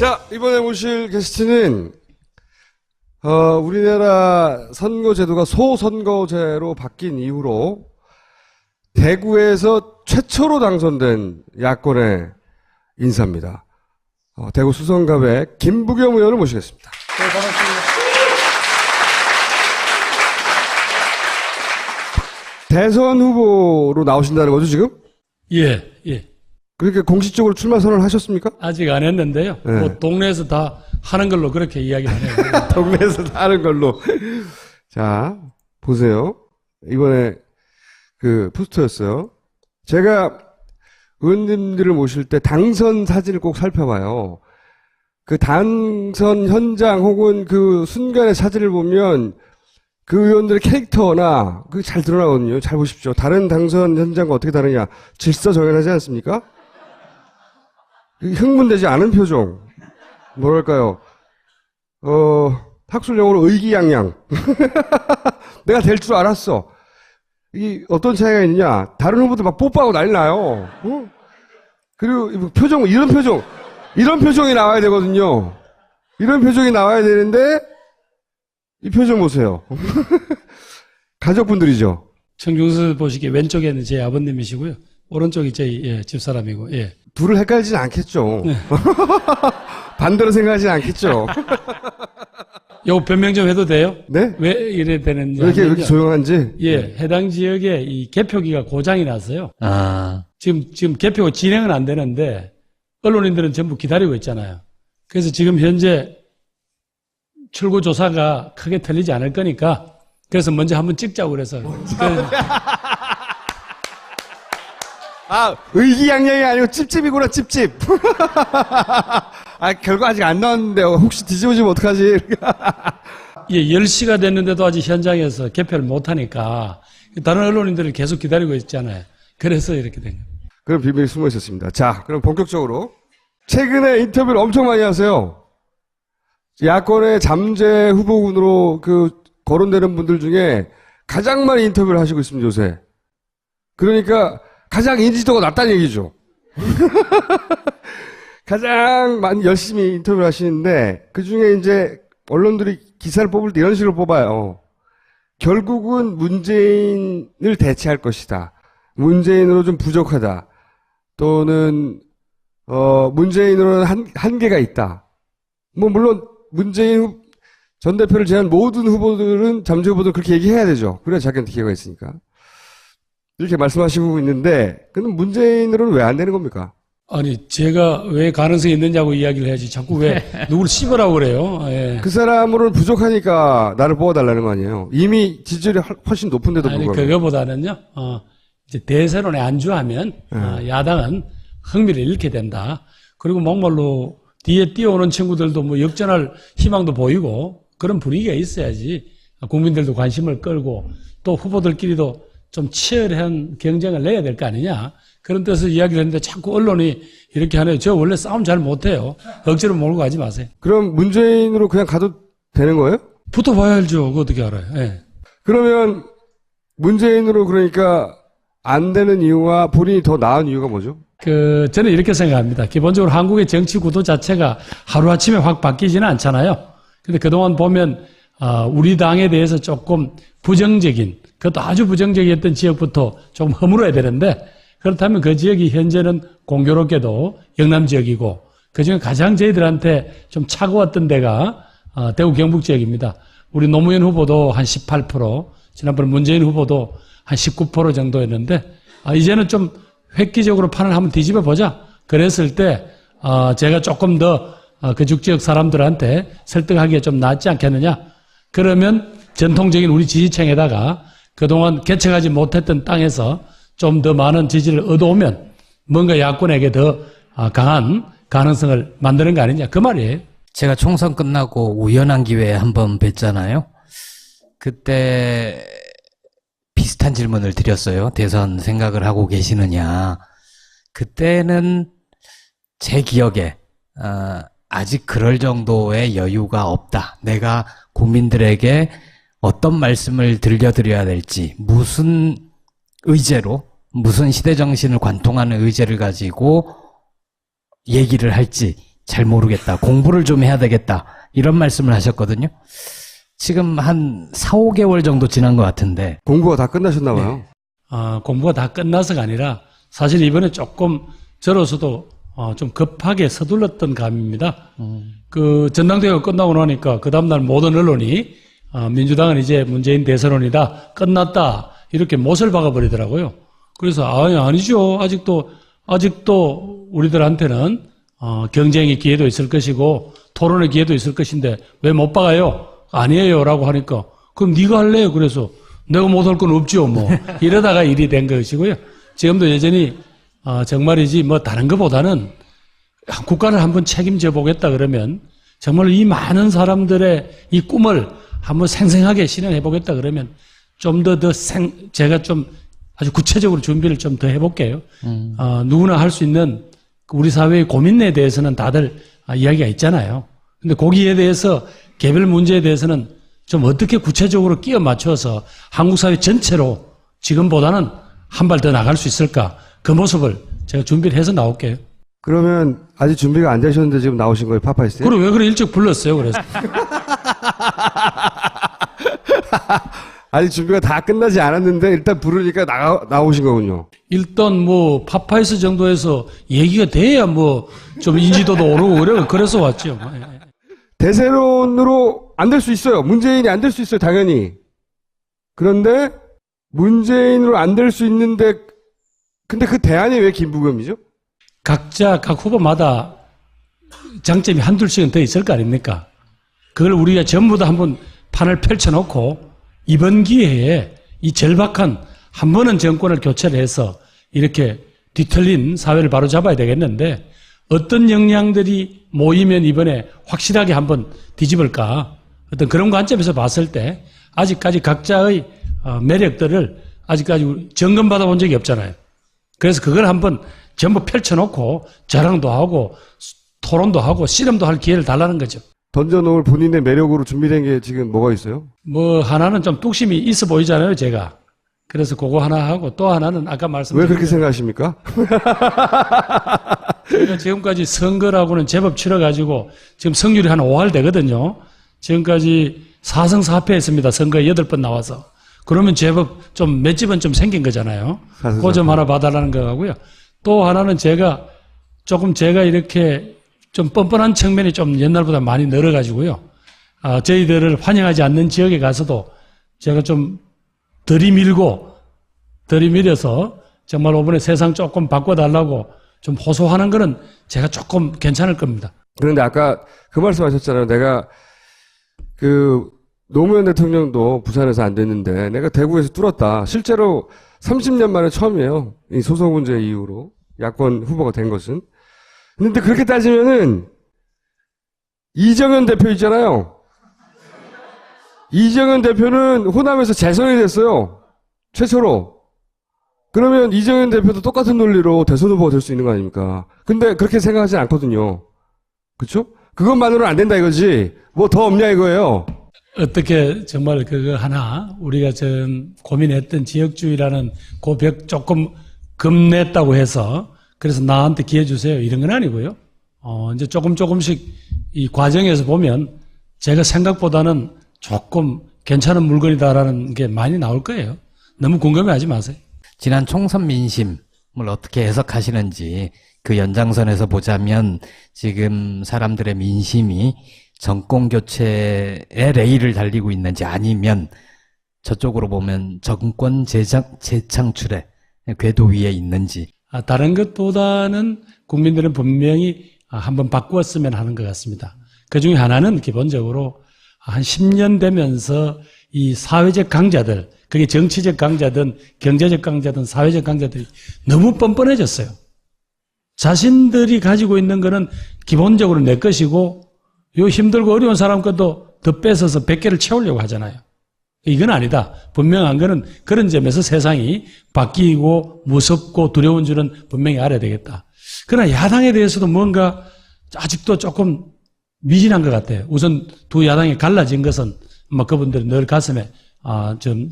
자, 이번에 모실 게스트는 우리나라 선거제도가 소선거제로 바뀐 이후로 대구에서 최초로 당선된 야권의 인사입니다. 대구 수성갑의 김부겸 의원을 모시겠습니다. 네, 반갑습니다. 대선 후보로 나오신다는 거죠, 지금? 예. 그렇게 공식적으로 출마 선언을 하셨습니까? 아직 안 했는데요. 네. 뭐 동네에서 다 하는 걸로 그렇게 이야기를 해요. 동네에서 다 하는 걸로. 자, 보세요. 이번에 그 포스터였어요. 제가 의원님들을 모실 때 당선 사진을 꼭 살펴봐요. 그 당선 현장 혹은 그 순간의 사진을 보면 그 의원들의 캐릭터나 그게 잘 드러나거든요. 잘 보십시오. 다른 당선 현장과 어떻게 다르냐. 질서정연하지 않습니까? 흥분되지 않은 표정. 뭐랄까요. 학술 용어로 의기양양. 내가 될 줄 알았어. 이게 어떤 차이가 있냐. 다른 후보들 막 뽀뽀하고 난리 나요. 그리고 표정, 이런 표정이 나와야 되거든요. 이런 표정이 나와야 되는데, 이 표정 보세요. 가족분들이죠. 청중수 보시기에 왼쪽에는 제 아버님이시고요. 오른쪽이 제 집사람이고, 예. 둘을 헷갈리진 않겠죠. 네. 반대로 생각하진 않겠죠. 요 변명 좀 해도 돼요? 네? 왜 이래 되는지. 왜 이렇게 조용한지? 예, 해당 지역에 이 개표기가 고장이 났어요. 아. 지금 개표 진행은 안 되는데, 언론인들은 전부 기다리고 있잖아요. 그래서 지금 현재 출구조사가 크게 틀리지 않을 거니까, 그래서 먼저 한번 찍자고 그래서. 의기양양이 아니고 찝찝이구나, 찝찝. 결과 아직 안 나왔는데, 혹시 뒤집어지면 어떡하지? 예, 10시가 됐는데도 아직 현장에서 개표를 못하니까, 다른 언론인들을 계속 기다리고 있잖아요. 그래서 이렇게 된 거예요. 그런 비밀이 숨어 있었습니다. 자, 그럼 본격적으로. 최근에 인터뷰를 엄청 많이 하세요. 야권의 잠재 후보군으로 거론되는 분들 중에 가장 많이 인터뷰를 하시고 있습니다, 요새. 그러니까 가장 인지도가 낮다는 얘기죠. 가장 많이 열심히 인터뷰를 하시는데, 그 중에 이제 언론들이 기사를 뽑을 때 이런 식으로 뽑아요. 결국은 문재인을 대체할 것이다. 문재인으로 좀 부족하다. 또는, 문재인으로는 한계가 있다. 물론, 문재인 전 대표를 제한 모든 후보들은, 잠재 후보들은 그렇게 얘기해야 되죠. 그래야 자기한테 기회가 있으니까. 이렇게 말씀하시고 있는데, 그럼 문재인으로는 왜 안 되는 겁니까? 아니, 제가 왜 가능성이 있느냐고 이야기를 해야지. 자꾸 왜 누구를 씹으라고 그래요? 예. 그 사람으로는 부족하니까 나를 뽑아달라는 거 아니에요? 이미 지지율이 훨씬 높은데도 아니, 불구하고. 그거보다는요, 이제 대세론에 안주하면, 야당은 흥미를 잃게 된다. 그리고 목말로 뒤에 뛰어오는 친구들도 뭐 역전할 희망도 보이고, 그런 분위기가 있어야지. 국민들도 관심을 끌고, 또 후보들끼리도 좀 치열한 경쟁을 내야 될 거 아니냐. 그런 데서 이야기를 했는데 자꾸 언론이 이렇게 하네요. 저 원래 싸움 잘 못해요. 억지로 몰고 가지 마세요. 그럼 문재인으로 그냥 가도 되는 거예요? 붙어봐야 알죠. 그거 어떻게 알아요? 예. 그러면 문재인으로 그러니까 안 되는 이유와 본인이 더 나은 이유가 뭐죠? 저는 이렇게 생각합니다. 기본적으로 한국의 정치 구도 자체가 하루아침에 확 바뀌지는 않잖아요. 근데 그동안 보면, 우리 당에 대해서 조금 부정적인, 그것도 아주 부정적이었던 지역부터 좀 허물어야 되는데, 그렇다면 그 지역이 현재는 공교롭게도 영남 지역이고, 그 중에 가장 저희들한테 좀 차가웠던 데가, 대구 경북 지역입니다. 우리 노무현 후보도 한 18%, 지난번에 문재인 후보도 한 19% 정도였는데, 이제는 좀 획기적으로 판을 한번 뒤집어 보자. 그랬을 때, 제가 조금 더 그 죽지역 사람들한테 설득하기에 좀 낫지 않겠느냐. 그러면 전통적인 우리 지지층에다가 그동안 개척하지 못했던 땅에서 좀 더 많은 지지를 얻어오면 뭔가 야권에게 더 강한 가능성을 만드는 거 아니냐. 그 말이에요. 제가 총선 끝나고 우연한 기회에 한번 뵀잖아요. 그때 비슷한 질문을 드렸어요. 대선 생각을 하고 계시느냐. 그때는 제 기억에 아직 그럴 정도의 여유가 없다. 내가 국민들에게 어떤 말씀을 들려드려야 될지, 무슨 의제로, 무슨 시대정신을 관통하는 의제를 가지고 얘기를 할지 잘 모르겠다. 공부를 좀 해야 되겠다. 이런 말씀을 하셨거든요. 지금 한 4, 5개월 정도 지난 것 같은데. 공부가 다 끝나셨나 봐요. 공부가 다 끝나서가 아니라 사실 이번에 조금 저로서도 좀 급하게 서둘렀던 감입니다. 그 전당대회가 끝나고 나니까 그 다음날 모든 언론이 민주당은 이제 문재인 대선론이다. 끝났다. 이렇게 못을 박아버리더라고요. 그래서 아니죠. 아직도 우리들한테는 경쟁의 기회도 있을 것이고 토론의 기회도 있을 것인데 왜 못 박아요? 아니에요. 라고 하니까 그럼 네가 할래요. 그래서 내가 못할 건 없죠. 뭐 이러다가 일이 된 것이고요. 지금도 여전히 정말이지 뭐 다른 것보다는 국가를 한번 책임져 보겠다 그러면 정말 이 많은 사람들의 이 꿈을 한번 생생하게 실현해 보겠다 그러면 좀 제가 좀 아주 구체적으로 준비를 좀 더 해볼게요. 누구나 할 수 있는 우리 사회의 고민에 대해서는 다들 이야기가 있잖아요. 근데 거기에 대해서 개별 문제에 대해서는 좀 어떻게 구체적으로 끼워 맞춰서 한국 사회 전체로 지금보다는 한 발 더 나갈 수 있을까? 그 모습을 제가 준비를 해서 나올게요. 그러면 아직 준비가 안 되셨는데 지금 나오신 거예요, 파파이스에? 그럼 왜 그래 일찍 불렀어요, 그래서. 아직 준비가 다 끝나지 않았는데 일단 부르니까 나오신 거군요. 일단 뭐 파파이스 정도에서 얘기가 돼야 뭐 좀 인지도도 오르고 그래서 왔죠. 대세론으로 안 될 수 있어요. 문재인이 안 될 수 있어요, 당연히. 그런데 문재인으로 안 될 수 있는데 근데 그 대안이 왜 김부겸이죠? 각 후보마다 장점이 한둘씩은 더 있을 거 아닙니까? 그걸 우리가 전부 다 한번 판을 펼쳐놓고 이번 기회에 이 절박한 한 번은 정권을 교체를 해서 이렇게 뒤틀린 사회를 바로잡아야 되겠는데 어떤 역량들이 모이면 이번에 확실하게 한번 뒤집을까? 어떤 그런 관점에서 봤을 때 아직까지 각자의 매력들을 아직까지 점검받아 본 적이 없잖아요. 그래서 그걸 한번 전부 펼쳐놓고 자랑도 하고 토론도 하고 씨름도 할 기회를 달라는 거죠. 던져놓을 본인의 매력으로 준비된 게 지금 뭐가 있어요? 뭐 하나는 좀 뚝심이 있어 보이잖아요, 제가. 그래서 그거 하나 하고 또 하나는 아까 말씀드린 왜 그렇게 생각하십니까? 제가 지금까지 선거라고는 제법 치러가지고 지금 승률이 한 5할 되거든요. 지금까지 4승 4패 했습니다. 선거에 8번 나와서. 그러면 제법 좀 몇 집은 좀 생긴 거잖아요. 그 점 하나 봐달라는 거고요. 또 하나는 제가 이렇게 좀 뻔뻔한 측면이 좀 옛날보다 많이 늘어가지고요. 저희들을 환영하지 않는 지역에 가서도 제가 좀 들이밀어서 정말 이번에 세상 조금 바꿔달라고 좀 호소하는 거는 제가 조금 괜찮을 겁니다. 그런데 아까 그 말씀 하셨잖아요. 내가 노무현 대통령도 부산에서 안 됐는데 내가 대구에서 뚫었다. 실제로 30년 만에 처음이에요. 이 소송 문제 이후로 야권 후보가 된 것은. 근데 그렇게 따지면은 이정현 대표 있잖아요. 이정현 대표는 호남에서 재선이 됐어요. 최초로. 그러면 이정현 대표도 똑같은 논리로 대선 후보가 될 수 있는 거 아닙니까? 근데 그렇게 생각하지 않거든요. 그렇죠? 그것만으로는 안 된다 이거지. 뭐 더 없냐 이거예요. 어떻게 정말 그거 하나 우리가 전 고민했던 지역주의라는 그 벽 조금 겁냈다고 해서 그래서 나한테 기회 주세요 이런 건 아니고요. 이제 조금씩 이 과정에서 보면 제가 생각보다는 조금 괜찮은 물건이다라는 게 많이 나올 거예요. 너무 궁금해하지 마세요. 지난 총선 민심을 어떻게 해석하시는지 그 연장선에서 보자면 지금 사람들의 민심이 정권 교체의 레일을 달리고 있는지 아니면 저쪽으로 보면 정권 재창출의 궤도 위에 있는지. 다른 것보다는 국민들은 분명히 한번 바꾸었으면 하는 것 같습니다. 그 중에 하나는 기본적으로 한 10년 되면서 이 사회적 강자들, 그게 정치적 강자든 경제적 강자든 사회적 강자들이 너무 뻔뻔해졌어요. 자신들이 가지고 있는 거는 기본적으로 내 것이고 요 힘들고 어려운 사람 것도 더 뺏어서 100개를 채우려고 하잖아요. 이건 아니다. 분명한 거는 그런 점에서 세상이 바뀌고 무섭고 두려운 줄은 분명히 알아야 되겠다. 그러나 야당에 대해서도 뭔가 아직도 조금 미진한 것 같아요. 우선 두 야당이 갈라진 것은 뭐 그분들이 늘 가슴에 좀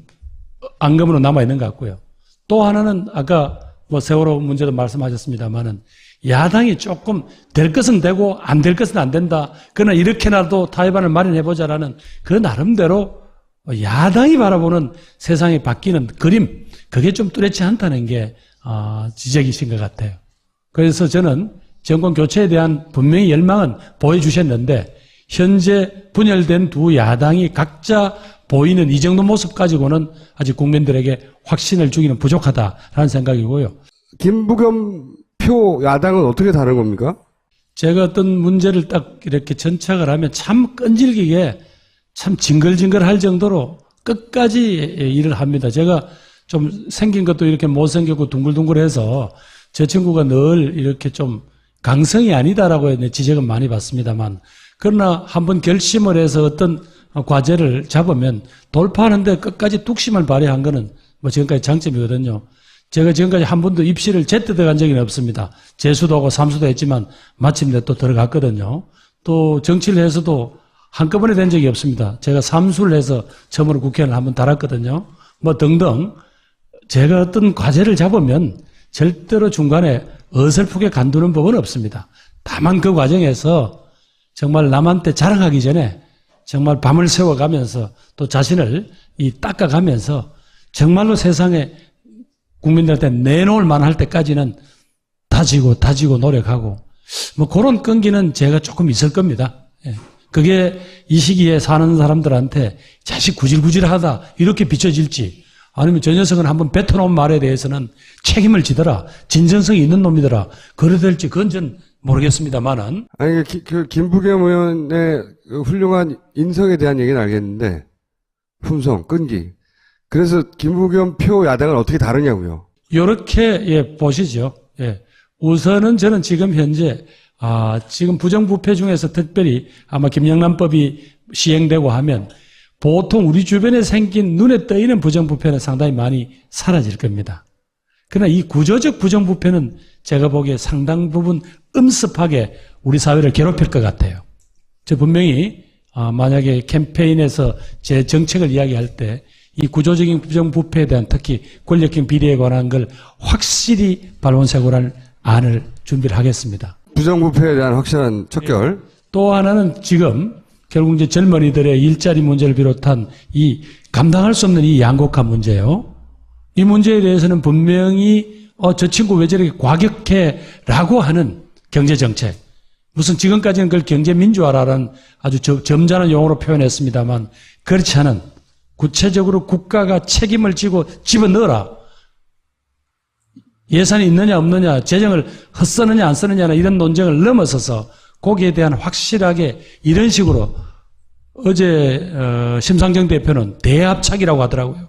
앙금으로 남아있는 것 같고요. 또 하나는 아까 뭐 세월호 문제도 말씀하셨습니다만은 야당이 조금 될 것은 되고 안 될 것은 안 된다. 그러나 이렇게라도 타협안을 마련해보자라는 그 나름대로 야당이 바라보는 세상이 바뀌는 그림, 그게 좀 뚜렷지 않다는 게 지적이신 것 같아요. 그래서 저는 정권 교체에 대한 분명히 열망은 보여주셨는데 현재 분열된 두 야당이 각자 보이는 이 정도 모습 가지고는 아직 국민들에게 확신을 주기는 부족하다라는 생각이고요. 김부겸 표 야당은 어떻게 다른 겁니까? 제가 어떤 문제를 딱 이렇게 전착을 하면 참 끈질기게 참 징글징글할 정도로 끝까지 일을 합니다. 제가 좀 생긴 것도 이렇게 못생겼고 둥글둥글해서 제 친구가 늘 이렇게 좀 강성이 아니다라고 지적은 많이 받습니다만 그러나 한번 결심을 해서 어떤 과제를 잡으면 돌파하는데 끝까지 뚝심을 발휘한 거는 뭐 지금까지 장점이거든요. 제가 지금까지 한 번도 입시를 제때 들어간 적은 없습니다. 재수도 하고 삼수도 했지만 마침내 또 들어갔거든요. 또 정치를 해서도 한꺼번에 된 적이 없습니다. 제가 삼수를 해서 처음으로 국회의원을 한번 달았거든요. 뭐 등등 제가 어떤 과제를 잡으면 절대로 중간에 어설프게 간두는 법은 없습니다. 다만 그 과정에서 정말 남한테 자랑하기 전에 정말 밤을 새워가면서 또 자신을 닦아가면서 정말로 세상에 국민들한테 내놓을 만할 때까지는 다지고 노력하고 뭐 그런 끈기는 제가 조금 있을 겁니다. 예. 그게 이 시기에 사는 사람들한테 자식 구질구질하다 이렇게 비춰질지 아니면 저 녀석은 한번 뱉어놓은 말에 대해서는 책임을 지더라 진정성이 있는 놈이더라 그래 될지 그건 전 모르겠습니다만은 아니 그 김부겸 의원의 그 훌륭한 인성에 대한 얘기는 알겠는데 품성, 끈기 그래서 김부겸 표 야당은 어떻게 다르냐고요? 요렇게 보시죠. 예. 우선은 저는 지금 현재 지금 부정부패 중에서 특별히 아마 김영란법이 시행되고 하면 보통 우리 주변에 생긴 눈에 떠있는 부정부패는 상당히 많이 사라질 겁니다. 그러나 이 구조적 부정부패는 제가 보기에 상당 부분 음습하게 우리 사회를 괴롭힐 것 같아요. 저 분명히 만약에 캠페인에서 제 정책을 이야기할 때 이 구조적인 부정부패에 대한 특히 권력형 비리에 관한 걸 확실히 발본색으로 안을 준비를 하겠습니다. 부정부패에 대한 확실한 척결. 또 하나는 지금 결국 이제 젊은이들의 일자리 문제를 비롯한 이 감당할 수 없는 이 양곡한 문제요. 이 문제에 대해서는 분명히 저 친구 왜 저렇게 과격해 라고 하는 경제정책. 무슨 지금까지는 그걸 경제민주화라는 아주 점잖은 용어로 표현했습니다만 그렇지 않은 구체적으로 국가가 책임을 지고 집어넣어라. 예산이 있느냐 없느냐 재정을 헛쓰느냐 안 쓰느냐나 이런 논쟁을 넘어서서 거기에 대한 확실하게 이런 식으로 어제 심상정 대표는 대합착이라고 하더라고요.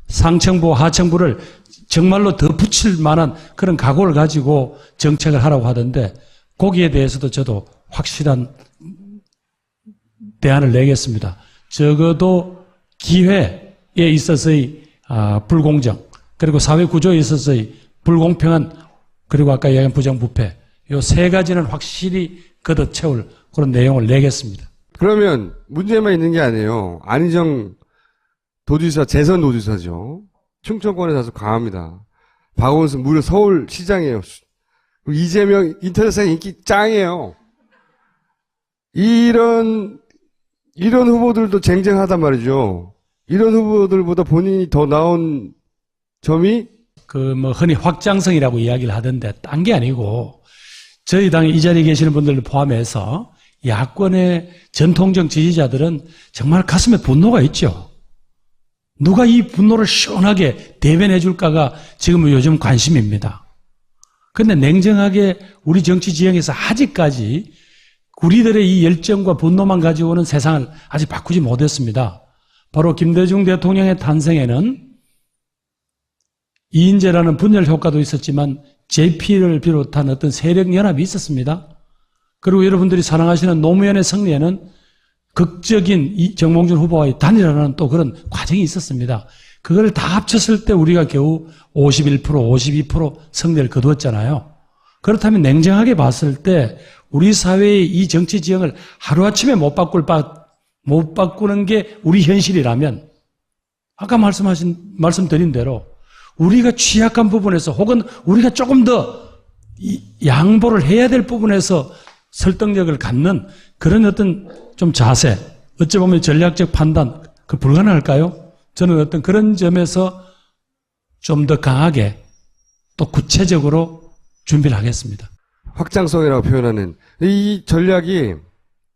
상층부 하층부를 정말로 더 붙일 만한 그런 각오를 가지고 정책을 하라고 하던데 거기에 대해서도 저도 확실한 대안을 내겠습니다. 적어도 기회에 있어서의 불공정 그리고 사회 구조에 있어서의 불공평한 그리고 아까 이야기한 부정부패 이 세 가지는 확실히 걷어채울 그런 내용을 내겠습니다. 그러면 문제만 있는 게 아니에요. 안희정 도지사 재선 도지사죠. 충청권에 사서 강합니다. 박원순 무려 서울시장이에요. 이재명 인터넷상 인기 짱이에요. 이런 후보들도 쟁쟁하단 말이죠. 이런 후보들보다 본인이 더 나은 점이 흔히 확장성이라고 이야기를 하던데 딴 게 아니고 저희 당에 이 자리에 계시는 분들을 포함해서 야권의 전통적 지지자들은 정말 가슴에 분노가 있죠. 누가 이 분노를 시원하게 대변해 줄까가 지금 요즘 관심입니다. 그런데 냉정하게 우리 정치 지형에서 아직까지 우리들의 이 열정과 분노만 가지고는 세상을 아직 바꾸지 못했습니다. 바로 김대중 대통령의 탄생에는 이인재라는 분열 효과도 있었지만 JP를 비롯한 어떤 세력연합이 있었습니다. 그리고 여러분들이 사랑하시는 노무현의 승리에는 극적인 정몽준 후보와의 단일화라는 또 그런 과정이 있었습니다. 그걸 다 합쳤을 때 우리가 겨우 51%, 52% 승리를 거두었잖아요. 그렇다면 냉정하게 봤을 때 우리 사회의 이 정치 지형을 하루아침에 못 바꾸는 게 우리 현실이라면 아까 말씀드린 대로 우리가 취약한 부분에서 혹은 우리가 조금 더 양보를 해야 될 부분에서 설득력을 갖는 그런 어떤 좀 자세, 어찌 보면 전략적 판단, 그 불가능할까요? 저는 어떤 그런 점에서 좀 더 강하게 또 구체적으로 준비를 하겠습니다. 확장성이라고 표현하는 이 전략이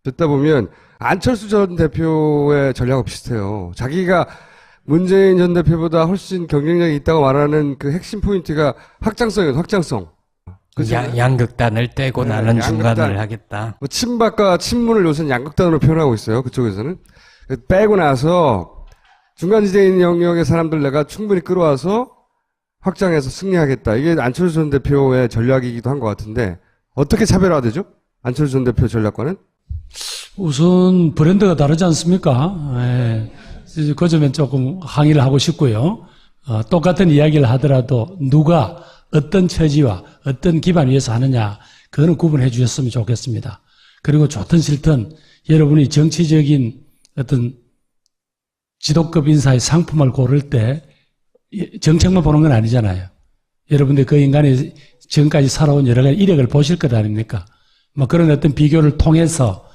듣다 보면 안철수 전 대표의 전략하고 비슷해요. 자기가 문재인 전 대표보다 훨씬 경쟁력이 있다고 말하는 그 핵심 포인트가 확장성이에요. 확장성. 양극단을 떼고 네, 나는 양극단. 중간을 하겠다. 뭐 친박과 친문을 요새는 양극단으로 표현하고 있어요. 그쪽에서는. 빼고 나서 중간지대인 영역의 사람들 내가 충분히 끌어와서 확장해서 승리하겠다. 이게 안철수 전 대표의 전략이기도 한 것 같은데 어떻게 차별화되죠? 안철수 전 대표 전략과는? 우선 브랜드가 다르지 않습니까? 예. 그 점에 조금 항의를 하고 싶고요. 똑같은 이야기를 하더라도 누가 어떤 처지와 어떤 기반 위에서 하느냐, 그거는 구분해 주셨으면 좋겠습니다. 그리고 좋든 싫든 여러분이 정치적인 어떤 지도급 인사의 상품을 고를 때 정책만 보는 건 아니잖아요. 여러분들 그 인간이 지금까지 살아온 여러 가지 이력을 보실 것 아닙니까? 뭐 그런 어떤 비교를 통해서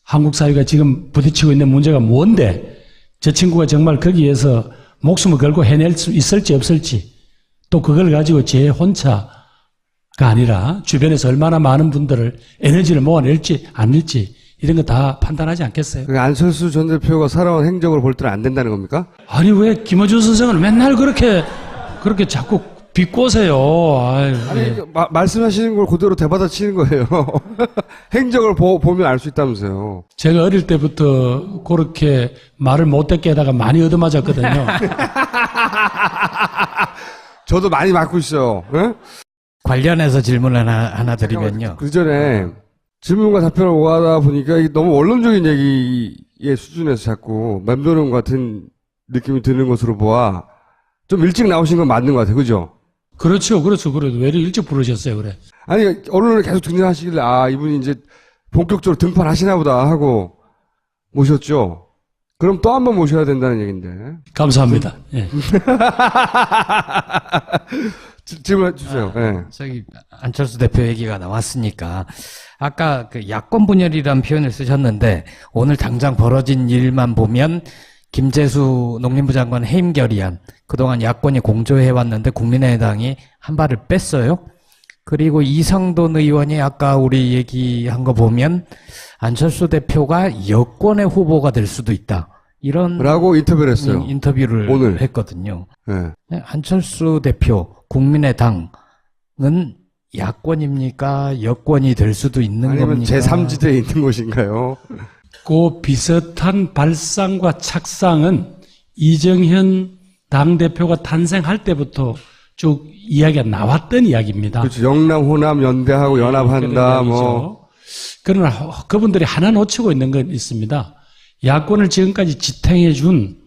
한국 사회가 지금 부딪히고 있는 문제가 뭔데 저 친구가 정말 거기에서 목숨을 걸고 해낼 수 있을지 없을지, 또 그걸 가지고 제 혼자가 아니라 주변에서 얼마나 많은 분들을 에너지를 모아낼지 아닐지 이런 거 다 판단하지 않겠어요? 안철수 전 대표가 살아온 행적을 볼 때는 안 된다는 겁니까? 아니 왜 김어준 선생은 맨날 그렇게 자꾸 비꼬세요. 아유, 아니, 예. 말씀하시는 걸 그대로 되받아치는 거예요. 행적을 보면 알 수 있다면서요. 제가 어릴 때부터 그렇게 말을 못듣게 하다가 많이 얻어맞았거든요. 저도 많이 맞고 있어요. 예? 관련해서 질문 하나 드리면요. 그 전에 질문과 답변을 오가다 보니까 이게 너무 원론적인 얘기의 수준에서 자꾸 맴도는 것 같은 느낌이 드는 것으로 보아 좀 일찍 나오신 건 맞는 것 같아요. 그죠? 그렇죠. 그래도 왜 이렇게 일찍 부르셨어요, 그래? 아니, 언론을 계속 등장하시길래, 이분이 이제 본격적으로 등판하시나 보다 하고 모셨죠? 그럼 또 한 번 모셔야 된다는 얘기인데. 감사합니다. 예. 질문해 주세요. 예. 저기 안철수 대표 얘기가 나왔으니까 아까 그 야권 분열이라는 표현을 쓰셨는데 오늘 당장 벌어진 일만 보면 김재수 농림부 장관 해임 결의안, 그동안 야권이 공조해왔는데 국민의당이 한 발을 뺐어요. 그리고 이상돈 의원이 아까 우리 얘기한 거 보면 안철수 대표가 여권의 후보가 될 수도 있다, 이런 라고 인터뷰를 했어요. 인터뷰를 오늘 했거든요. 예. 안철수 대표, 국민의당은 야권입니까? 여권이 될 수도 있는 아니면 겁니까? 제3지대에 있는 것인가요? 그 비슷한 발상과 착상은 이정현 당대표가 탄생할 때부터 쭉 이야기가 나왔던 이야기입니다. 그렇죠. 영남, 호남 연대하고 연합한다, 그런 뭐. 이야기죠. 그러나 그분들이 하나 놓치고 있는 건 있습니다. 야권을 지금까지 지탱해 준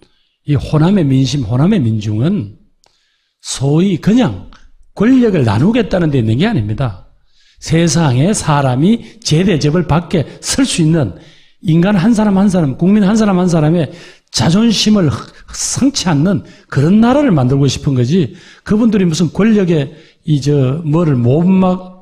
이 호남의 민심, 호남의 민중은 소위 그냥 권력을 나누겠다는 데 있는 게 아닙니다. 세상에 사람이 제대접을 받게 설 수 있는 인간 한 사람 한 사람, 국민 한 사람 한 사람의 자존심을 상치 않는 그런 나라를 만들고 싶은 거지, 그분들이 무슨 권력에 뭐를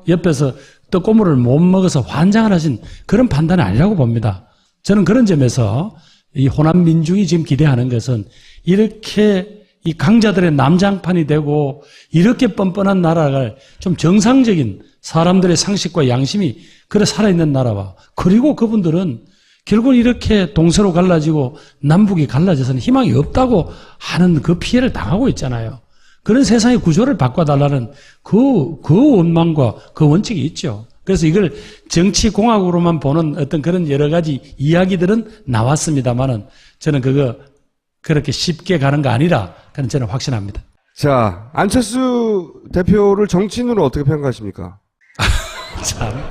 옆에서 떡고물을 못 먹어서 환장을 하신 그런 판단이 아니라고 봅니다. 저는 그런 점에서 이 호남 민중이 지금 기대하는 것은 이렇게 이 강자들의 남장판이 되고 이렇게 뻔뻔한 나라를 좀 정상적인 사람들의 상식과 양심이 그래 살아있는 나라와, 그리고 그분들은 결국은 이렇게 동서로 갈라지고 남북이 갈라져서는 희망이 없다고 하는 그 피해를 당하고 있잖아요. 그런 세상의 구조를 바꿔달라는 그 원망과 그 원칙이 있죠. 그래서 이걸 정치공학으로만 보는 어떤 그런 여러 가지 이야기들은 나왔습니다만은 저는 그렇게 쉽게 가는 거 아니라 그건 저는 확신합니다. 자, 안철수 대표를 정치인으로 어떻게 평가하십니까? 참.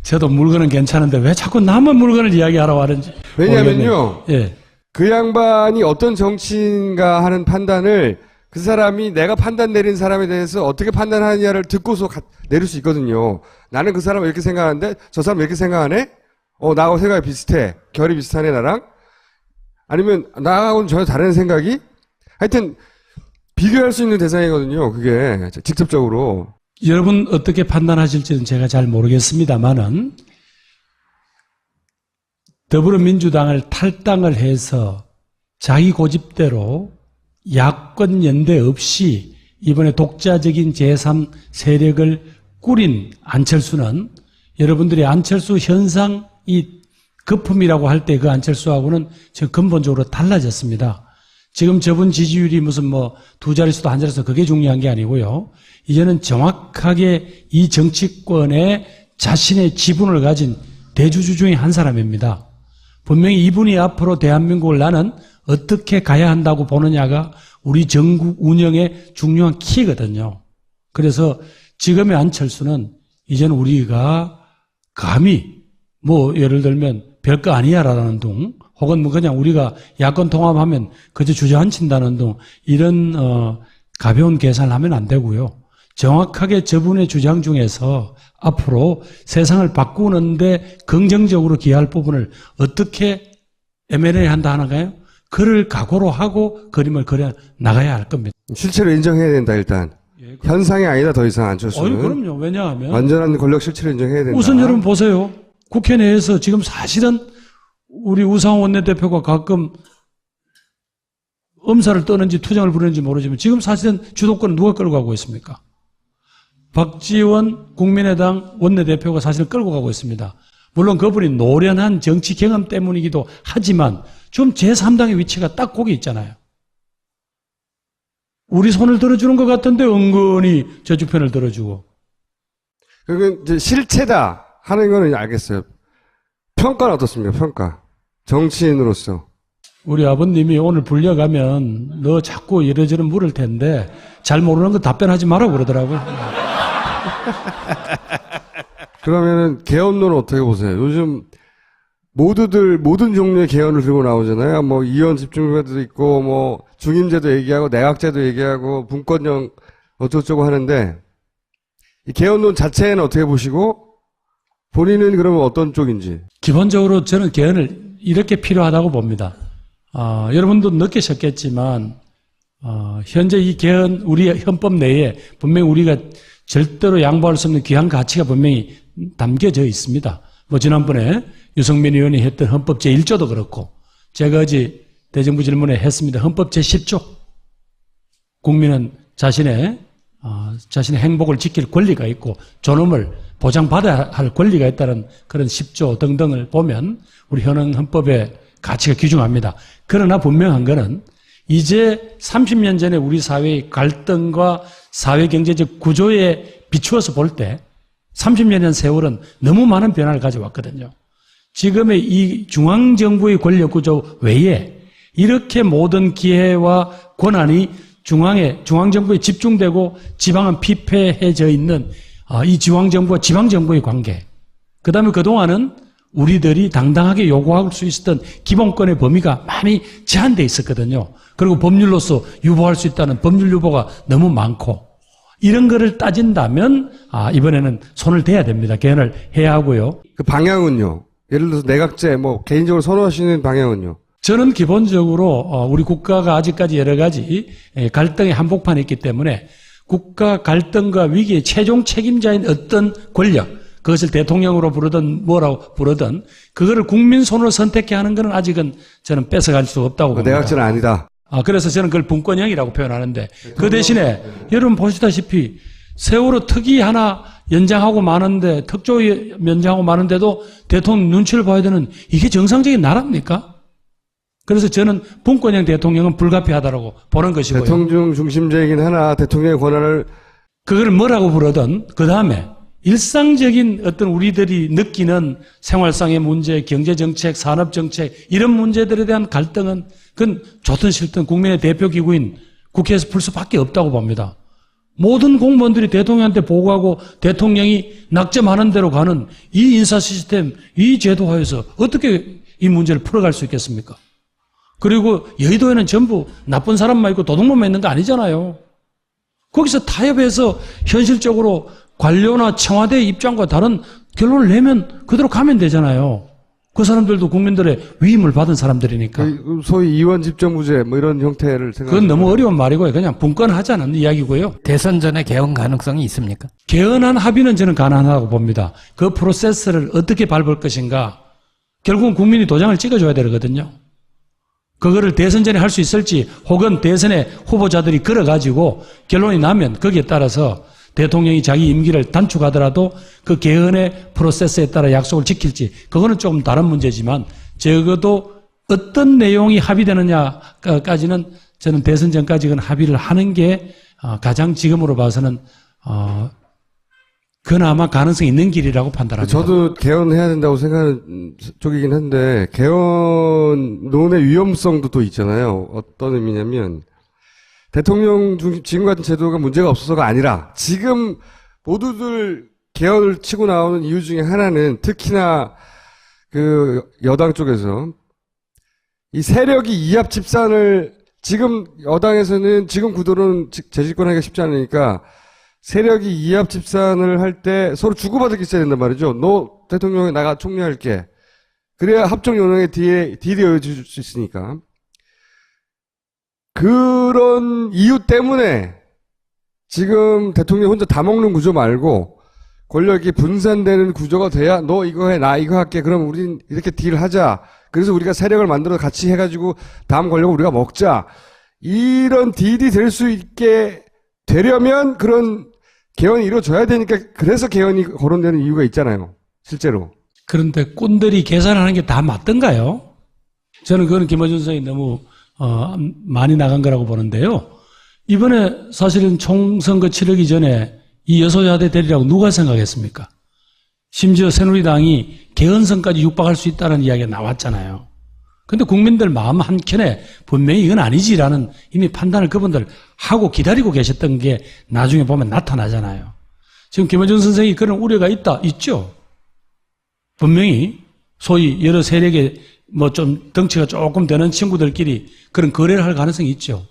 저도 물건은 괜찮은데 왜 자꾸 남의 물건을 이야기하라고 하는지. 왜냐면요. 예. 그 양반이 어떤 정치인가 하는 판단을 그 사람이 내가 판단 내린 사람에 대해서 어떻게 판단하느냐를 듣고서 내릴 수 있거든요. 나는 그 사람을 이렇게 생각하는데 저 사람 왜 이렇게 생각하네? 나하고 생각이 비슷해. 결이 비슷하네, 나랑? 아니면 나하고는 전혀 다른 생각이? 하여튼 비교할 수 있는 대상이거든요. 그게 직접적으로. 여러분 어떻게 판단하실지는 제가 잘 모르겠습니다만은 더불어민주당을 탈당을 해서 자기 고집대로 야권 연대 없이 이번에 독자적인 제3 세력을 꾸린 안철수는 여러분들이 안철수 현상이 거품이라고 할 때 그 안철수하고는 지금 근본적으로 달라졌습니다. 지금 저분 지지율이 무슨 뭐 두 자릿수도 한 자릿수 그게 중요한 게 아니고요. 이제는 정확하게 이 정치권에 자신의 지분을 가진 대주주 중에 한 사람입니다. 분명히 이분이 앞으로 대한민국을 나는 어떻게 가야 한다고 보느냐가 우리 정국 운영의 중요한 키거든요. 그래서 지금의 안철수는 이제는 우리가 감히 뭐 예를 들면 별거 아니야라는 둥 혹은 뭐 그냥 우리가 야권 통합하면 그저 주저앉힌다는 둥 이런 가벼운 계산을 하면 안 되고요. 정확하게 저분의 주장 중에서 앞으로 세상을 바꾸는데 긍정적으로 기여할 부분을 어떻게 M&A 한다 하는가요? 그를 각오로 하고 그림을 그려 나가야 할 겁니다. 실체로 인정해야 된다 일단. 예, 현상이 아니다 더 이상 안철수는. 그럼요. 왜냐하면 완전한 권력 실체로 인정해야 된다. 우선 여러분 보세요. 국회 내에서 지금 사실은 우리 우상호 원내대표가 가끔 엄살을 떠는지 투정을 부리는지 모르지만 지금 사실은 주도권을 누가 끌고 가고 있습니까? 박지원 국민의당 원내대표가 사실 끌고 가고 있습니다. 물론 그분이 노련한 정치 경험 때문이기도 하지만 좀 제3당의 위치가 딱 거기 있잖아요. 우리 손을 들어주는 것 같은데 은근히 저쪽 편을 들어주고. 그러니까 이제 실체다 하는 거는 알겠어요. 평가는 어떻습니까? 평가. 정치인으로서. 우리 아버님이 오늘 불려가면 너 자꾸 이래저래 물을 텐데 잘 모르는 거 답변하지 마라고 그러더라고요. 그러면은 개헌론은 어떻게 보세요? 요즘 모두들 모든 종류의 개헌을 들고 나오잖아요. 뭐 이원 집중제도 있고 뭐 중임제도 얘기하고 내각제도 얘기하고 분권령 어쩌고저쩌고 하는데 이 개헌론 자체는 어떻게 보시고 본인은 그러면 어떤 쪽인지? 기본적으로 저는 개헌을 이렇게 필요하다고 봅니다. 여러분도 느끼셨겠지만 현재 이 개헌 우리 헌법 내에 분명히 우리가 절대로 양보할 수 없는 귀한 가치가 분명히 담겨져 있습니다. 뭐 지난번에 유승민 의원이 했던 헌법 제1조도 그렇고 제가 어제 대정부 질문에 했습니다. 헌법 제10조 국민은 자신의 행복을 지킬 권리가 있고 존엄을 보장받아야 할 권리가 있다는 그런 10조 등등을 보면 우리 현행 헌법의 가치가 귀중합니다. 그러나 분명한 것은 이제 30년 전에 우리 사회의 갈등과 사회경제적 구조에 비추어서 볼 때 30년이라는 세월은 너무 많은 변화를 가져왔거든요. 지금의 이 중앙정부의 권력구조 외에 이렇게 모든 기회와 권한이 중앙정부에 집중되고 지방은 피폐해져 있는 이 중앙정부와 지방정부의 관계. 그 다음에 그동안은 우리들이 당당하게 요구할 수 있었던 기본권의 범위가 많이 제한되어 있었거든요. 그리고 법률로서 유보할 수 있다는 법률 유보가 너무 많고 이런 거를 따진다면 이번에는 손을 대야 됩니다. 개헌을 해야 하고요. 그 방향은요? 예를 들어서 내각제 뭐 개인적으로 선호하시는 방향은요? 저는 기본적으로 우리 국가가 아직까지 여러 가지 갈등의 한복판에 있기 때문에 국가 갈등과 위기의 최종 책임자인 어떤 권력, 그것을 대통령으로 부르든 뭐라고 부르든 그거를 국민 손으로 선택해 하는 것은 아직은 저는 뺏어갈 수 없다고 봅니다. 내각제는 아니다. 그래서 저는 그걸 분권형이라고 표현하는데 그 대신에 여러분 보시다시피 세월호 특위 하나 연장하고 마는데 특조 연장하고 마는데도 대통령 눈치를 봐야 되는 이게 정상적인 나라입니까? 그래서 저는 분권형 대통령은 불가피하다고 보는 것이고요. 대통령 중심제이긴 하나 대통령의 권한을 그걸 뭐라고 부르든 그 다음에 일상적인 어떤 우리들이 느끼는 생활상의 문제, 경제정책, 산업정책 이런 문제들에 대한 갈등은 그건 좋든 싫든 국민의 대표기구인 국회에서 풀 수밖에 없다고 봅니다. 모든 공무원들이 대통령한테 보고하고 대통령이 낙점하는 대로 가는 이 인사 시스템, 이 제도화에서 어떻게 이 문제를 풀어갈 수 있겠습니까? 그리고 여의도에는 전부 나쁜 사람만 있고 도둑놈만 있는 거 아니잖아요. 거기서 타협해서 현실적으로 관료나 청와대 입장과 다른 결론을 내면 그대로 가면 되잖아요. 그 사람들도 국민들의 위임을 받은 사람들이니까. 소위 이원 집정부제 뭐 이런 형태를 그건 너무 어려운 말이고요. 그냥 분권하자는 이야기고요. 대선 전에 개헌 가능성이 있습니까? 개헌안 합의는 저는 가능하다고 봅니다. 그 프로세스를 어떻게 밟을 것인가. 결국은 국민이 도장을 찍어줘야 되거든요. 그거를 대선 전에 할 수 있을지 혹은 대선에 후보자들이 걸어가지고 결론이 나면 거기에 따라서 대통령이 자기 임기를 단축하더라도 그 개헌의 프로세스에 따라 약속을 지킬지 그거는 조금 다른 문제지만 적어도 어떤 내용이 합의되느냐까지는 저는 대선 전까지 그 합의를 하는 게 가장 지금으로 봐서는 그나마 가능성이 있는 길이라고 판단합니다. 저도 개헌해야 된다고 생각하는 쪽이긴 한데 개헌론의 위험성도 또 있잖아요. 어떤 의미냐면 대통령 중심 지금 같은 제도가 문제가 없어서가 아니라 지금 모두들 개헌을 치고 나오는 이유 중에 하나는 특히나 그 여당 쪽에서 이 세력이 이합 집산을 지금 여당에서는 지금 구도로는 재집권하기가 쉽지 않으니까 세력이 이합 집산을 할 때 서로 주고받을 게 있어야 된단 말이죠. 너 대통령에 나가 총리할게. 그래야 합종 연영의 딜이 이어질 수 있으니까. 그런 이유 때문에 지금 대통령이 혼자 다 먹는 구조 말고 권력이 분산되는 구조가 돼야 너 이거 해, 나 이거 할게. 그럼 우린 이렇게 딜하자. 그래서 우리가 세력을 만들어 같이 해가지고 다음 권력을 우리가 먹자. 이런 딜이 될 수 있게 되려면 그런 개헌이 이루어져야 되니까 그래서 개헌이 거론되는 이유가 있잖아요. 실제로. 그런데 꼰들이 계산하는 게 다 맞던가요? 저는 그건 김어준 선생이 너무 많이 나간 거라고 보는데요. 이번에 사실은 총선거 치르기 전에 이 여소야대 대리라고 누가 생각했습니까? 심지어 새누리당이 개헌선까지 육박할 수 있다는 이야기가 나왔잖아요. 근데 국민들 마음 한켠에 분명히 이건 아니지라는 이미 판단을 그분들 하고 기다리고 계셨던 게 나중에 보면 나타나잖아요. 지금 김어준 선생이 그런 우려가 있죠. 분명히 소위 여러 세력의 뭐 좀 덩치가 조금 되는 친구들끼리 그런 거래를 할 가능성이 있죠.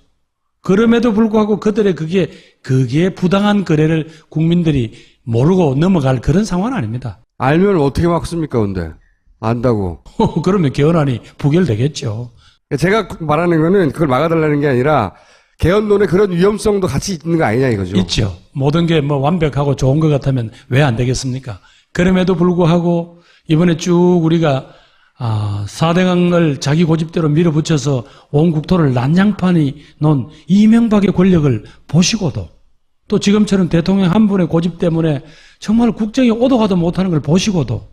그럼에도 불구하고 그들의 그게 부당한 거래를 국민들이 모르고 넘어갈 그런 상황은 아닙니다. 알면 어떻게 막습니까, 근데? 안다고. 그러면 개헌안이 부결되겠죠. 제가 말하는 거는 그걸 막아달라는 게 아니라 개헌론에 그런 위험성도 같이 있는 거 아니냐 이거죠. 있죠. 모든 게 뭐 완벽하고 좋은 것 같으면 왜 안 되겠습니까? 그럼에도 불구하고 이번에 쭉 우리가 4대강을 자기 고집대로 밀어붙여서 온 국토를 난장판이 놓은 이명박의 권력을 보시고도 또 지금처럼 대통령 한 분의 고집 때문에 정말 국정이 오도 가도 못하는 걸 보시고도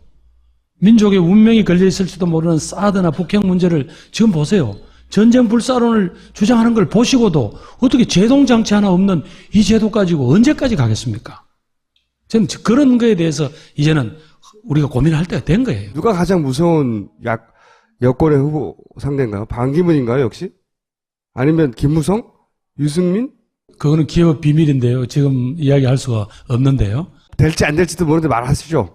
민족의 운명이 걸려있을지도 모르는 사드나 북핵 문제를 지금 보세요. 전쟁 불사론을 주장하는 걸 보시고도 어떻게 제동장치 하나 없는 이 제도 가지고 언제까지 가겠습니까? 저는 그런 거에 대해서 이제는 우리가 고민할 때가 된 거예요. 누가 가장 무서운 여권의 후보 상대인가요? 반기문인가요, 역시? 아니면 김무성? 유승민? 그거는 기업 비밀인데요. 지금 이야기할 수가 없는데요. 될지 안 될지도 모르는데 말하시죠.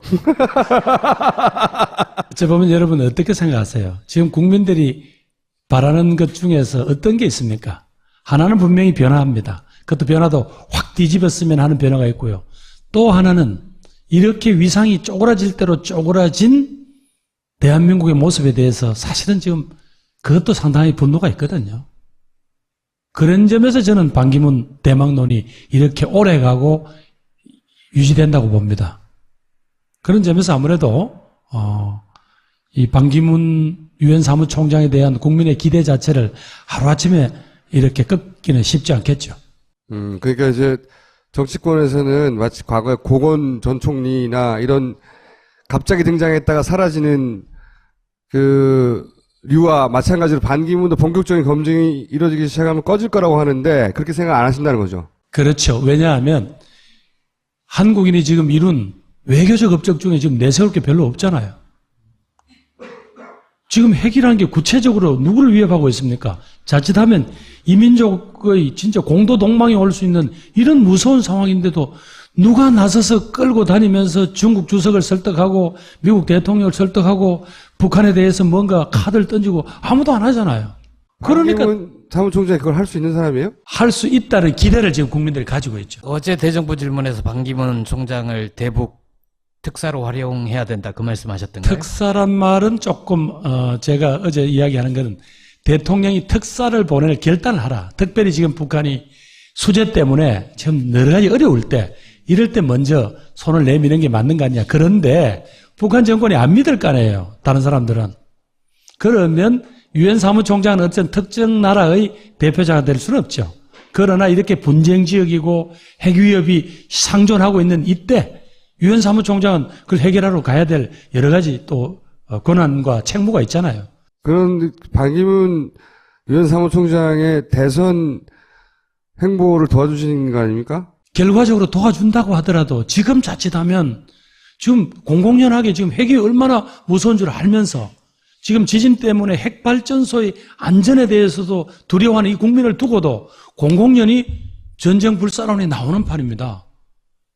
저 보면 여러분 어떻게 생각하세요? 지금 국민들이 바라는 것 중에서 어떤 게 있습니까? 하나는 분명히 변화합니다. 그것도 변화도 확 뒤집었으면 하는 변화가 있고요. 또 하나는 이렇게 위상이 쪼그라질 대로 쪼그라진 대한민국의 모습에 대해서 사실은 지금 그것도 상당히 분노가 있거든요. 그런 점에서 저는 반기문 대망론이 이렇게 오래 가고 유지된다고 봅니다. 그런 점에서 아무래도 이 반기문 유엔 사무총장에 대한 국민의 기대 자체를 하루아침에 이렇게 꺾기는 쉽지 않겠죠. 그러니까 이제 정치권에서는 마치 과거에 고건 전 총리나 이런 갑자기 등장했다가 사라지는 그 류와 마찬가지로 반기문도 본격적인 검증이 이루어지기 시작하면 꺼질 거라고 하는데 그렇게 생각 안 하신다는 거죠. 그렇죠. 왜냐하면 한국인이 지금 이룬 외교적 업적 중에 지금 내세울 게 별로 없잖아요. 지금 핵이라는 게 구체적으로 누구를 위협하고 있습니까? 자칫하면 이민족의 진짜 공도 동망이 올 수 있는 이런 무서운 상황인데도 누가 나서서 끌고 다니면서 중국 주석을 설득하고 미국 대통령을 설득하고 북한에 대해서 뭔가 카드를 던지고 아무도 안 하잖아요. 그러니까 사무총장이 그걸 할 수 있는 사람이에요? 할 수 있다는 기대를 지금 국민들이 가지고 있죠. 어제 대정부 질문에서 반기문 총장을 대북 특사로 활용해야 된다 그 말씀하셨던가요? 특사란 말은 조금 제가 어제 이야기하는 것은 대통령이 특사를 보낼 결단을 하라. 특별히 지금 북한이 수재 때문에 지금 여러 가지 어려울 때 이럴 때 먼저 손을 내미는 게 맞는 거 아니냐. 그런데 북한 정권이 안 믿을 거 아니에요. 다른 사람들은. 그러면 유엔 사무총장은 어떤 특정 나라의 대표자가 될 수는 없죠. 그러나 이렇게 분쟁 지역이고 핵 위협이 상존하고 있는 이때 유엔 사무총장은 그걸 해결하러 가야 될 여러 가지 또 권한과 책무가 있잖아요. 그런 반기문 유엔 사무총장의 대선 행보를 도와주시는 거 아닙니까? 결과적으로 도와준다고 하더라도 지금 자칫하면 지금 공공연하게 지금 핵이 얼마나 무서운 줄 알면서 지금 지진 때문에 핵발전소의 안전에 대해서도 두려워하는 이 국민을 두고도 공공연히 전쟁 불사론이 나오는 판입니다.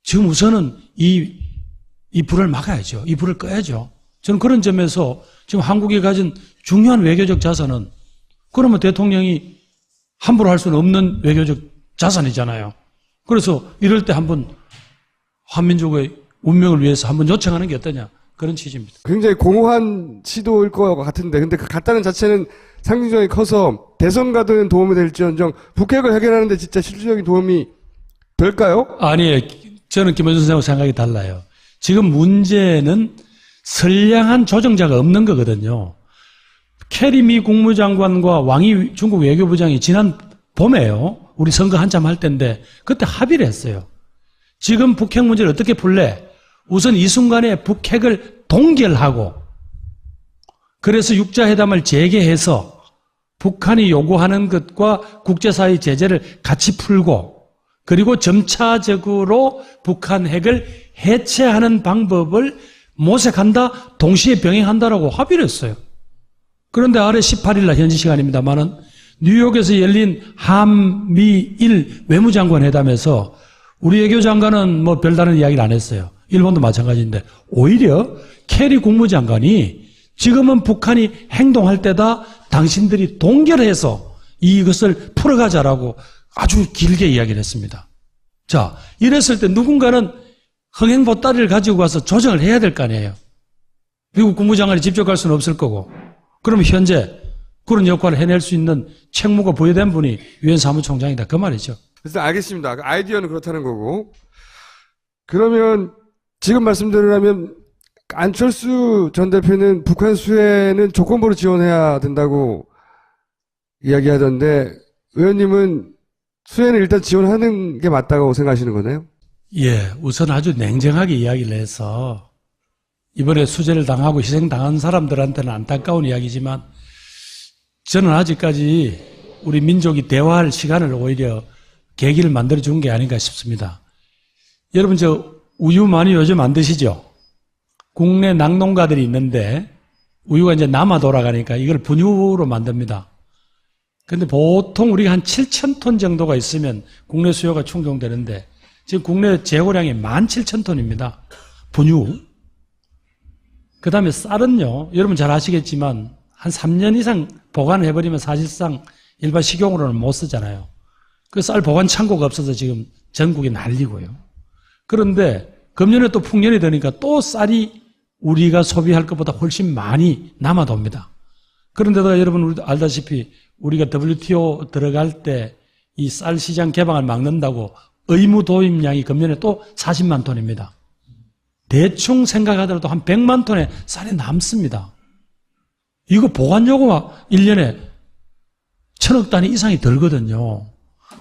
지금 우선은 이 불을 막아야죠. 이 불을 꺼야죠. 저는 그런 점에서 지금 한국이 가진 중요한 외교적 자산은 그러면 대통령이 함부로 할 수는 없는 외교적 자산이잖아요. 그래서 이럴 때 한번 한민족의 운명을 위해서 한번 요청하는 게 어떠냐. 그런 취지입니다. 굉장히 공허한 시도일 것 같은데, 근데 그 갔다는 자체는 상징성이 커서 대선 가든 도움이 될지언정 북핵을 해결하는데 진짜 실질적인 도움이 될까요? 아니에요. 저는 김어준 선생하고 생각이 달라요. 지금 문제는 선량한 조정자가 없는 거거든요. 캐리 미 국무장관과 왕이 중국 외교부장이 지난 봄에요. 우리 선거 한참 할 때인데 그때 합의를 했어요. 지금 북핵 문제를 어떻게 풀래? 우선 이 순간에 북핵을 동결하고 그래서 육자회담을 재개해서 북한이 요구하는 것과 국제사회 제재를 같이 풀고 그리고 점차적으로 북한 핵을 해체하는 방법을 모색한다, 동시에 병행한다라고 합의를 했어요. 그런데 아래 18일 날 현지 시간입니다만은 뉴욕에서 열린 한미일 외무장관 회담에서 우리 외교장관은 뭐 별다른 이야기를 안 했어요. 일본도 마찬가지인데 오히려 캐리 국무장관이 지금은 북한이 행동할 때다 당신들이 동결해서 이것을 풀어가자라고 아주 길게 이야기를 했습니다. 자, 이랬을 때 누군가는 흥행보따리를 가지고 가서 조정을 해야 될 거 아니에요. 미국 국무장관이 직접 갈 수는 없을 거고. 그러면 현재 그런 역할을 해낼 수 있는 책무가 부여된 분이 유엔 사무총장이다. 그 말이죠. 그래서 알겠습니다. 아이디어는 그렇다는 거고. 그러면 지금 말씀드리려면 안철수 전 대표는 북한 수혜는 조건부로 지원해야 된다고 이야기하던데 의원님은 수혜는 일단 지원하는 게 맞다고 생각하시는 거네요? 예, 우선 아주 냉정하게 이야기를 해서 이번에 수재를 당하고 희생당한 사람들한테는 안타까운 이야기지만 저는 아직까지 우리 민족이 대화할 시간을 오히려 계기를 만들어준 게 아닌가 싶습니다. 여러분 저 우유 많이 요즘 안 드시죠? 국내 낙농가들이 있는데 우유가 이제 남아 돌아가니까 이걸 분유로 만듭니다. 근데 보통 우리가 한 7,000톤 정도가 있으면 국내 수요가 충족되는데 지금 국내 재고량이 17,000톤입니다. 분유. 그 다음에 쌀은요, 여러분 잘 아시겠지만 한 3년 이상 보관해버리면 사실상 일반 식용으로는 못 쓰잖아요. 그 쌀 보관 창고가 없어서 지금 전국이 난리고요. 그런데 금년에 또 풍년이 되니까 또 쌀이 우리가 소비할 것보다 훨씬 많이 남아돕니다. 그런데다가 여러분 우리도 알다시피 우리가 WTO 들어갈 때 이 쌀 시장 개방을 막는다고 의무 도입량이 금년에 또 40만 톤입니다. 대충 생각하더라도 한 100만 톤의 쌀이 남습니다. 이거 보관 요구가 1년에 1,000억 단위 이상이 들거든요.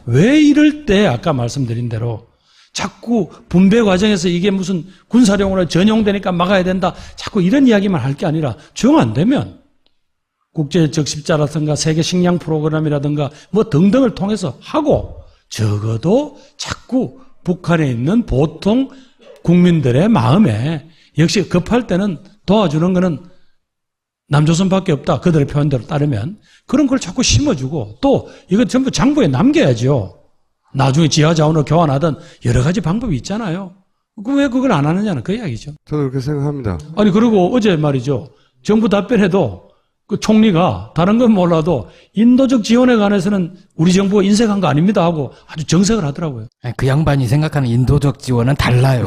왜 이럴 때 아까 말씀드린 대로 자꾸 분배 과정에서 이게 무슨 군사력으로 전용되니까 막아야 된다. 자꾸 이런 이야기만 할 게 아니라 정 안 되면 국제 적십자라든가 세계 식량 프로그램이라든가 뭐 등등을 통해서 하고 적어도 자꾸 북한에 있는 보통 국민들의 마음에 역시 급할 때는 도와주는 거는 남조선밖에 없다. 그들의 표현대로 따르면 그런 걸 자꾸 심어주고 또 이거 전부 장부에 남겨야죠. 나중에 지하자원으로 교환하든 여러 가지 방법이 있잖아요. 왜 그걸 안 하느냐는 그 이야기죠. 저도 그렇게 생각합니다. 아니 그리고 어제 말이죠. 정부 답변에도 그 총리가 다른 건 몰라도 인도적 지원에 관해서는 우리 정부가 인색한 거 아닙니다 하고 아주 정색을 하더라고요. 그 양반이 생각하는 인도적 지원은 달라요.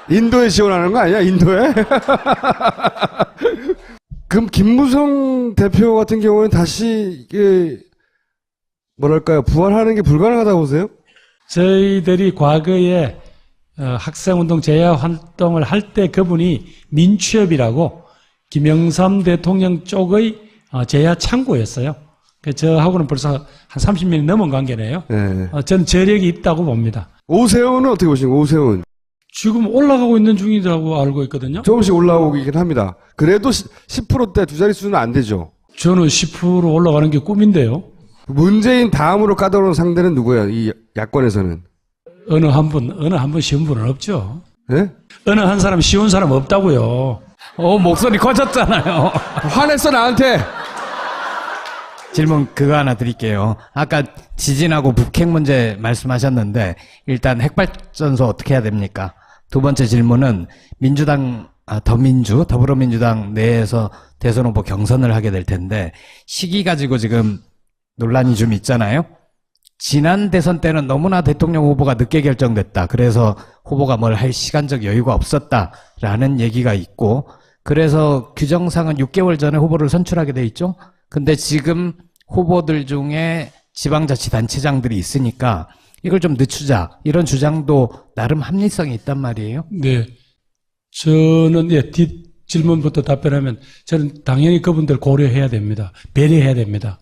인도에 지원하는 거 아니야? 인도에? 그럼 김무성 대표 같은 경우는 다시 이게 뭐랄까요? 부활하는 게 불가능하다고 보세요? 저희들이 과거에 학생운동 제야 활동을 할 때 그분이 민취업이라고 김영삼 대통령 쪽의 제야 창구였어요. 저하고는 벌써 한 30년이 넘은 관계네요. 네. 저는 저력이 있다고 봅니다. 오세훈은 어떻게 보시는가요? 오세훈. 지금 올라가고 있는 중이라고 알고 있거든요. 조금씩 올라오긴 합니다. 그래도 10%대 두 자릿수는 안 되죠. 저는 10% 올라가는 게 꿈인데요. 문재인 다음으로 까다로운 상대는 누구예요? 이 야권에서는. 어느 한 분 쉬운 분은 없죠. 네? 어느 한 사람 쉬운 사람 없다고요. 목소리 커졌잖아요. 화냈어, 나한테! 질문 그거 하나 드릴게요. 아까 지진하고 북핵 문제 말씀하셨는데 일단 핵발전소 어떻게 해야 됩니까? 두 번째 질문은 민주당, 더불어민주당 내에서 대선 후보 경선을 하게 될 텐데 시기 가지고 지금 논란이 좀 있잖아요. 지난 대선 때는 너무나 대통령 후보가 늦게 결정됐다. 그래서 후보가 뭘 할 시간적 여유가 없었다라는 얘기가 있고 그래서 규정상은 6개월 전에 후보를 선출하게 돼 있죠. 근데 지금 후보들 중에 지방자치단체장들이 있으니까 이걸 좀 늦추자. 이런 주장도 나름 합리성이 있단 말이에요. 네. 저는, 뒷 질문부터 답변하면 저는 당연히 그분들 고려해야 됩니다. 배려해야 됩니다.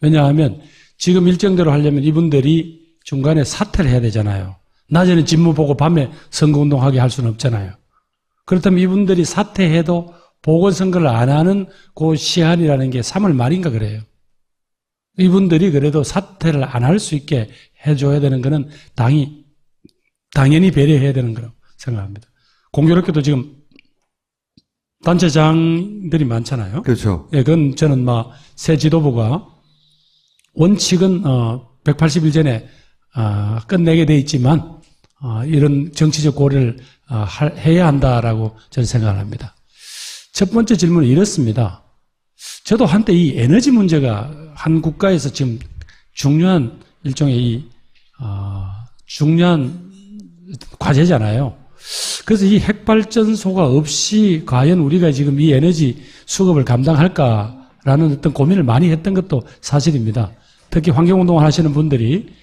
왜냐하면 지금 일정대로 하려면 이분들이 중간에 사퇴를 해야 되잖아요. 낮에는 직무 보고 밤에 선거운동하게 할 수는 없잖아요. 그렇다면 이분들이 사퇴해도 보궐선거를 안 하는 그 시한이라는 게 3월 말인가 그래요. 이분들이 그래도 사퇴를 안 할 수 있게 해줘야 되는 거는 당연히 배려해야 되는 거라고 생각합니다. 공교롭게도 지금 단체장들이 많잖아요. 그렇죠. 예, 그건 저는 새 지도부가 원칙은 180일 전에 끝내게 돼 있지만 이런 정치적 고려를 해야 한다라고 저는 생각을 합니다. 첫 번째 질문은 이렇습니다. 저도 한때 이 에너지 문제가 한 국가에서 지금 중요한 일종의 중요한 과제잖아요. 그래서 이 핵발전소가 없이 과연 우리가 지금 이 에너지 수급을 감당할까라는 어떤 고민을 많이 했던 것도 사실입니다. 특히 환경운동을 하시는 분들이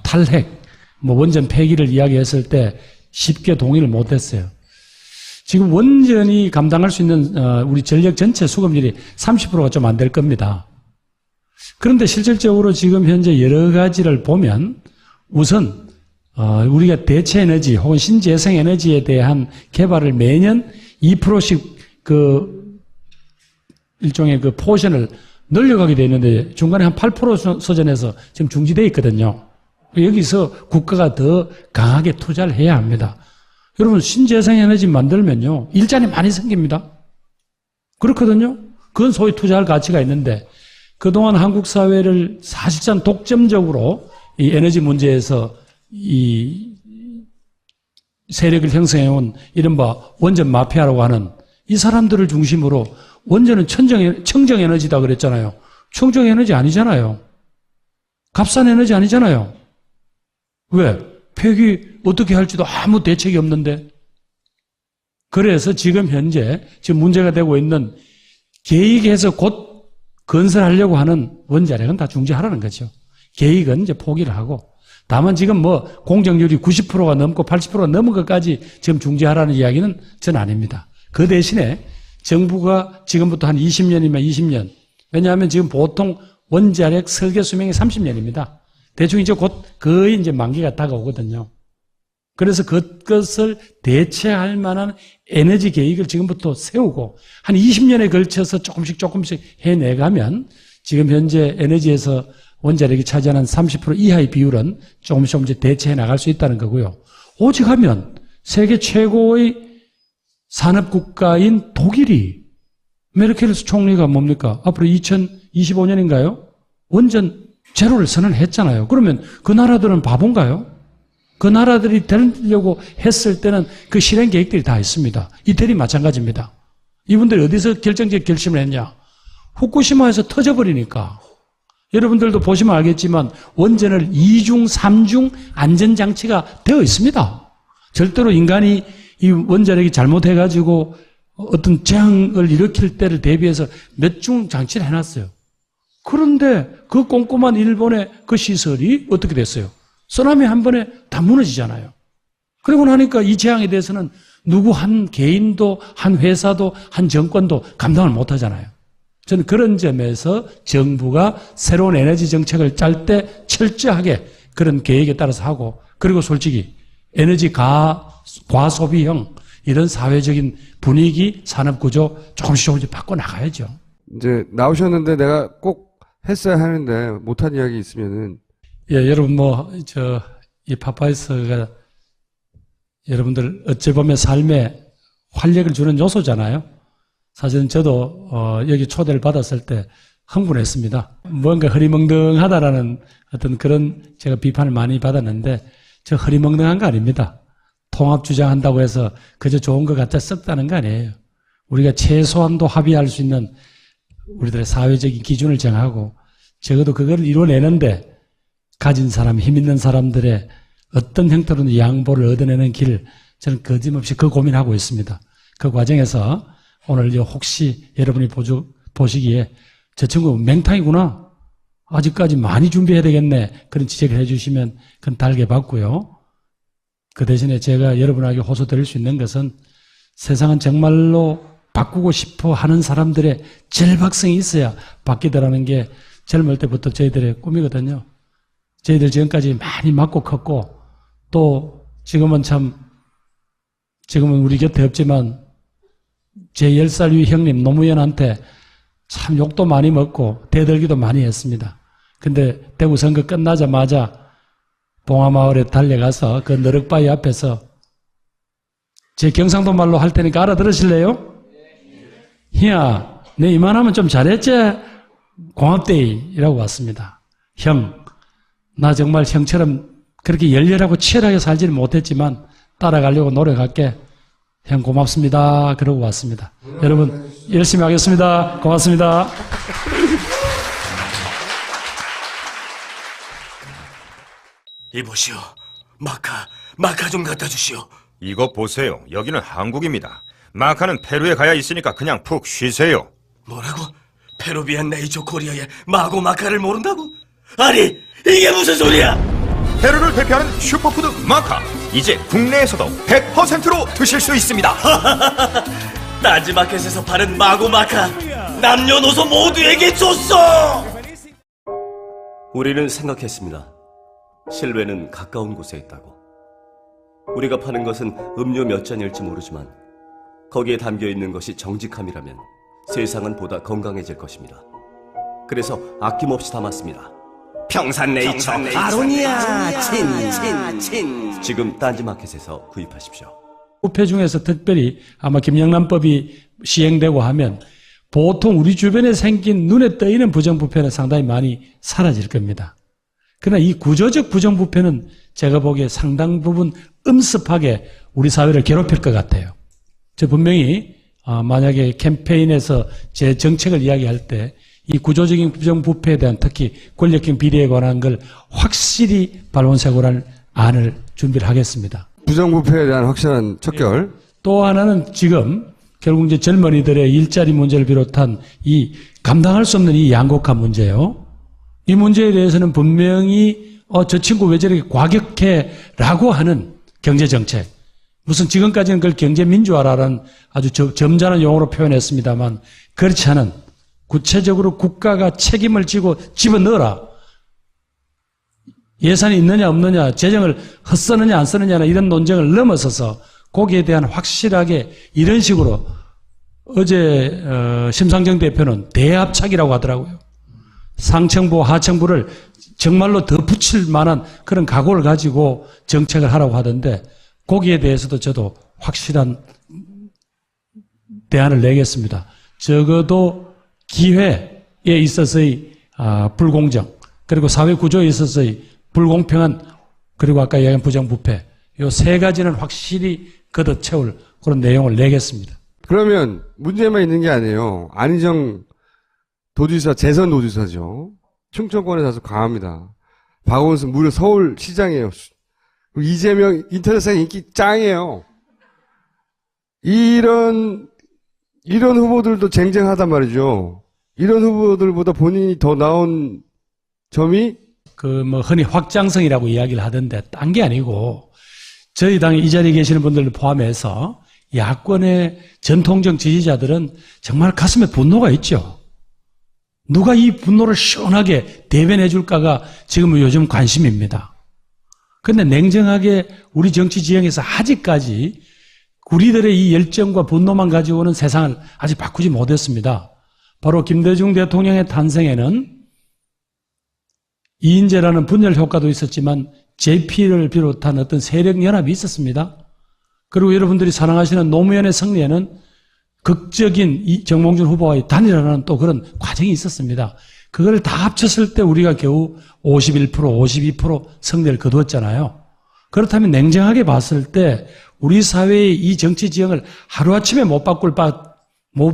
탈핵, 원전 폐기를 이야기했을 때 쉽게 동의를 못했어요. 지금 원전이 감당할 수 있는 우리 전력 전체 수급률이 30%가 좀 안 될 겁니다. 그런데 실질적으로 지금 현재 여러 가지를 보면 우선 우리가 대체 에너지 혹은 신재생 에너지에 대한 개발을 매년 2%씩 일종의 포션을 늘려가게 돼 있는데 중간에 한 8% 수준에서 지금 중지되어 있거든요. 여기서 국가가 더 강하게 투자를 해야 합니다. 여러분 신재생 에너지 만들면요 일자리 많이 생깁니다. 그렇거든요. 그건 소위 투자할 가치가 있는데 그동안 한국 사회를 사실상 독점적으로 이 에너지 문제에서 이 세력을 형성해온 이른바 원전 마피아라고 하는 이 사람들을 중심으로 원전은 청정 에너지다 그랬잖아요. 청정 에너지 아니잖아요. 값싼 에너지 아니잖아요. 왜? 폐기 어떻게 할지도 아무 대책이 없는데. 그래서 지금 현재 지금 문제가 되고 있는 계획해서 곧 건설하려고 하는 원자력은 다 중지하라는 거죠. 계획은 이제 포기를 하고. 다만 지금 공정률이 90%가 넘고 80%가 넘은 것까지 지금 중지하라는 이야기는 전 아닙니다. 그 대신에 정부가 지금부터 한 20년이면 20년. 왜냐하면 지금 보통 원자력 설계 수명이 30년입니다. 대충 이제 곧 거의 이제 만기가 다가오거든요. 그래서 그것을 대체할 만한 에너지 계획을 지금부터 세우고 한 20년에 걸쳐서 조금씩 해내가면 지금 현재 에너지에서 원자력이 차지하는 30% 이하의 비율은 조금씩 이제 대체해 나갈 수 있다는 거고요. 오직 하면 세계 최고의 산업국가인 독일이 메르켈 총리가 뭡니까? 앞으로 2025년인가요? 원전 제로를 선언했잖아요. 그러면 그 나라들은 바본가요? 그 나라들이 되려고 했을 때는 그 실행 계획들이 다 있습니다. 이태리 마찬가지입니다. 이분들이 어디서 결정적 결심을 했냐? 후쿠시마에서 터져버리니까. 여러분들도 보시면 알겠지만 원전을 2중, 3중 안전장치가 되어 있습니다. 절대로 인간이 이 원자력이 잘못해가지고 어떤 재앙을 일으킬 때를 대비해서 몇 중 장치를 해놨어요. 그런데 그 꼼꼼한 일본의 그 시설이 어떻게 됐어요? 쓰나미 한 번에 다 무너지잖아요. 그러고 나니까 이 재앙에 대해서는 누구 한 개인도, 한 회사도, 한 정권도 감당을 못 하잖아요. 저는 그런 점에서 정부가 새로운 에너지 정책을 짤 때 철저하게 그런 계획에 따라서 하고, 그리고 솔직히 에너지 과소비형 이런 사회적인 분위기, 산업구조 조금씩 바꿔 나가야죠. 이제 나오셨는데 내가 꼭 했어야 하는데 못한 이야기 있으면은. 예, 여러분 이 파파이스가 여러분들 어찌 보면 삶에 활력을 주는 요소잖아요. 사실은 저도 여기 초대를 받았을 때 흥분했습니다. 뭔가 흐리멍덩하다라는 어떤 그런 제가 비판을 많이 받았는데 저 흐리멍덩한 거 아닙니다. 통합 주장한다고 해서 그저 좋은 것 같아 썩다는 거 아니에요. 우리가 최소한도 합의할 수 있는 우리들의 사회적인 기준을 정하고 적어도 그걸 이뤄내는데 가진 사람, 힘 있는 사람들의 어떤 형태로든 양보를 얻어내는 길, 저는 거짓없이 그 고민하고 있습니다. 그 과정에서 오늘 혹시 여러분이 보시기에 저 친구 맹탕이구나, 아직까지 많이 준비해야 되겠네, 그런 지적을 해주시면 그건 달게 받고요. 그 대신에 제가 여러분에게 호소드릴 수 있는 것은 세상은 정말로 바꾸고 싶어 하는 사람들의 절박성이 있어야 바뀌더라는 게 젊을 때부터 저희들의 꿈이거든요. 저희들 지금까지 많이 맞고 컸고, 또 지금은 우리 곁에 없지만 제 10살 위 형님 노무현한테 참 욕도 많이 먹고 대들기도 많이 했습니다. 근데 대구 선거 끝나자마자 봉화마을에 달려가서 그 너럭바위 앞에서 제 경상도 말로 할 테니까 알아들으실래요? 희야, 내 이만하면 좀 잘했지? 고맙대이 이라고 왔습니다. 형, 나 정말 형처럼 그렇게 열렬하고 치열하게 살지는 못했지만 따라가려고 노력할게. 형 고맙습니다. 그러고 왔습니다. 여러분 열심히 하겠습니다. 고맙습니다. 이보시오. 마카 좀 갖다 주시오. 이것 보세요. 여기는 한국입니다. 마카는 페루에 가야 있으니까 그냥 푹 쉬세요. 뭐라고? 페루비안 네이처 코리아의 마고 마카를 모른다고? 아니, 이게 무슨 소리야? 페루를 대표하는 슈퍼푸드 마카. 이제 국내에서도 100%로 드실 수 있습니다. 딴지마켓에서 파는 마고 마카 남녀노소 모두에게 줬어. 우리는 생각했습니다. 실외는 가까운 곳에 있다고. 우리가 파는 것은 음료 몇 잔일지 모르지만 거기에 담겨있는 것이 정직함이라면 세상은 보다 건강해질 것입니다. 그래서 아낌없이 담았습니다. 평산네이처 아로니아 친. 지금 딴지마켓에서 구입하십시오. 부패 중에서 특별히 아마 김영란법이 시행되고 하면 보통 우리 주변에 생긴 눈에 떠있는 부정부패는 상당히 많이 사라질 겁니다. 그러나 이 구조적 부정부패는 제가 보기에 상당 부분 음습하게 우리 사회를 괴롭힐 것 같아요. 저 분명히 만약에 캠페인에서 제 정책을 이야기할 때 이 구조적인 부정부패에 대한 특히 권력형 비리에 관한 걸 확실히 발본색고할 안을 준비를 하겠습니다. 부정부패에 대한 확실한 척결. 또 하나는 지금 결국 이제 젊은이들의 일자리 문제를 비롯한 이 감당할 수 없는 이 양곡한 문제요. 이 문제에 대해서는 분명히 저 친구 왜 저렇게 과격해 라고 하는 경제정책. 무슨 지금까지는 그걸 경제민주화라는 아주 점잖은 용어로 표현했습니다만 그렇지 않은 구체적으로 국가가 책임을 지고 집어넣어라. 예산이 있느냐 없느냐, 재정을 헛쓰느냐 안 쓰느냐나 이런 논쟁을 넘어서서 거기에 대한 확실하게 이런 식으로 어제 심상정 대표는 대합착이라고 하더라고요. 상층부, 하층부를 정말로 더 붙일 만한 그런 각오를 가지고 정책을 하라고 하던데 거기에 대해서도 저도 확실한 대안을 내겠습니다. 적어도 기회에 있어서의 불공정, 그리고 사회 구조에 있어서의 불공평한, 그리고 아까 이야기한 부정부패, 이 세 가지는 확실히 걷어채울 그런 내용을 내겠습니다. 그러면 문제만 있는 게 아니에요. 안희정 도지사, 재선 도지사죠. 충청권에 사서 강합니다. 박원순 무려 서울시장이에요. 이재명 인터넷상 인기 짱이에요. 이런 후보들도 쟁쟁하단 말이죠. 이런 후보들보다 본인이 더 나은 점이 흔히 확장성이라고 이야기를 하던데, 딴 게 아니고, 저희 당에 이 자리에 계시는 분들을 포함해서, 야권의 전통적 지지자들은 정말 가슴에 분노가 있죠. 누가 이 분노를 시원하게 대변해 줄까가 지금 요즘 관심입니다. 근데 냉정하게 우리 정치 지형에서 아직까지 우리들의 이 열정과 분노만 가지고는 세상을 아직 바꾸지 못했습니다. 바로 김대중 대통령의 탄생에는 이인재라는 분열 효과도 있었지만 JP를 비롯한 어떤 세력 연합이 있었습니다. 그리고 여러분들이 사랑하시는 노무현의 승리에는 극적인 이 정몽준 후보와의 단일화라는 또 그런 과정이 있었습니다. 그걸 다 합쳤을 때 우리가 겨우 51%, 52% 승리를 거두었잖아요. 그렇다면 냉정하게 봤을 때 우리 사회의 이 정치 지형을 하루아침에 못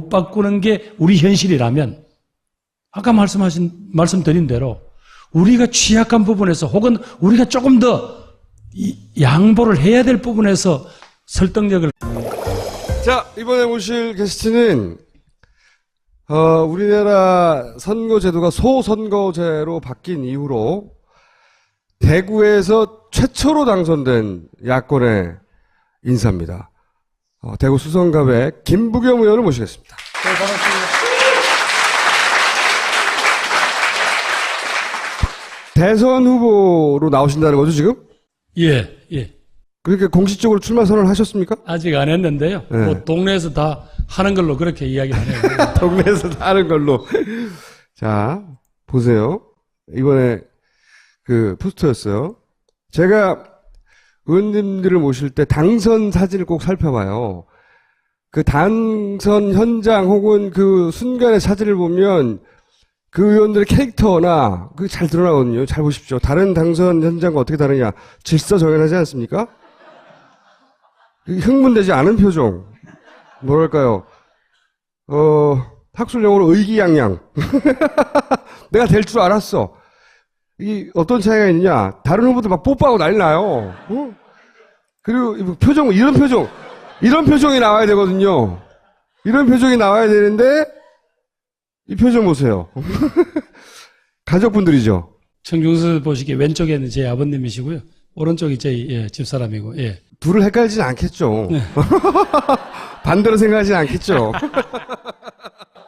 바꾸는 게 우리 현실이라면 아까 말씀드린 대로 우리가 취약한 부분에서 혹은 우리가 조금 더 양보를 해야 될 부분에서 설득력을. 자, 이번에 모실 게스트는 우리나라 선거제도가 소선거제로 바뀐 이후로 대구에서 최초로 당선된 야권의 인사입니다. 대구 수성갑의 김부겸 의원을 모시겠습니다. 네, 반갑습니다. 대선 후보로 나오신다는 거죠, 지금? 예. 그렇게 공식적으로 출마 선언을 하셨습니까? 아직 안 했는데요. 네. 뭐 동네에서 다 하는 걸로 그렇게 이야기를 하네요. 동네에서 다 하는 걸로. 자, 보세요. 이번에 포스터였어요. 제가 의원님들을 모실 때 당선 사진을 꼭 살펴봐요. 그 당선 현장 혹은 그 순간의 사진을 보면 그 의원들의 캐릭터나 그게 잘 드러나거든요. 잘 보십시오. 다른 당선 현장과 어떻게 다르냐. 질서정연하지 않습니까? 흥분되지 않은 표정. 뭐랄까요. 학술용어로 의기양양. 내가 될 줄 알았어. 이 어떤 차이가 있느냐. 다른 후보들 막 뽀뽀하고 난리 나요. 그리고 이런 표정이 나와야 되거든요. 이런 표정이 나와야 되는데 이 표정 보세요. 가족분들이죠. 청중수 보시기에 왼쪽에는 제 아버님이시고요. 오른쪽이 제 집사람이고. 예. 둘을 헷갈리진 않겠죠. 네. 반대로 생각하진 않겠죠.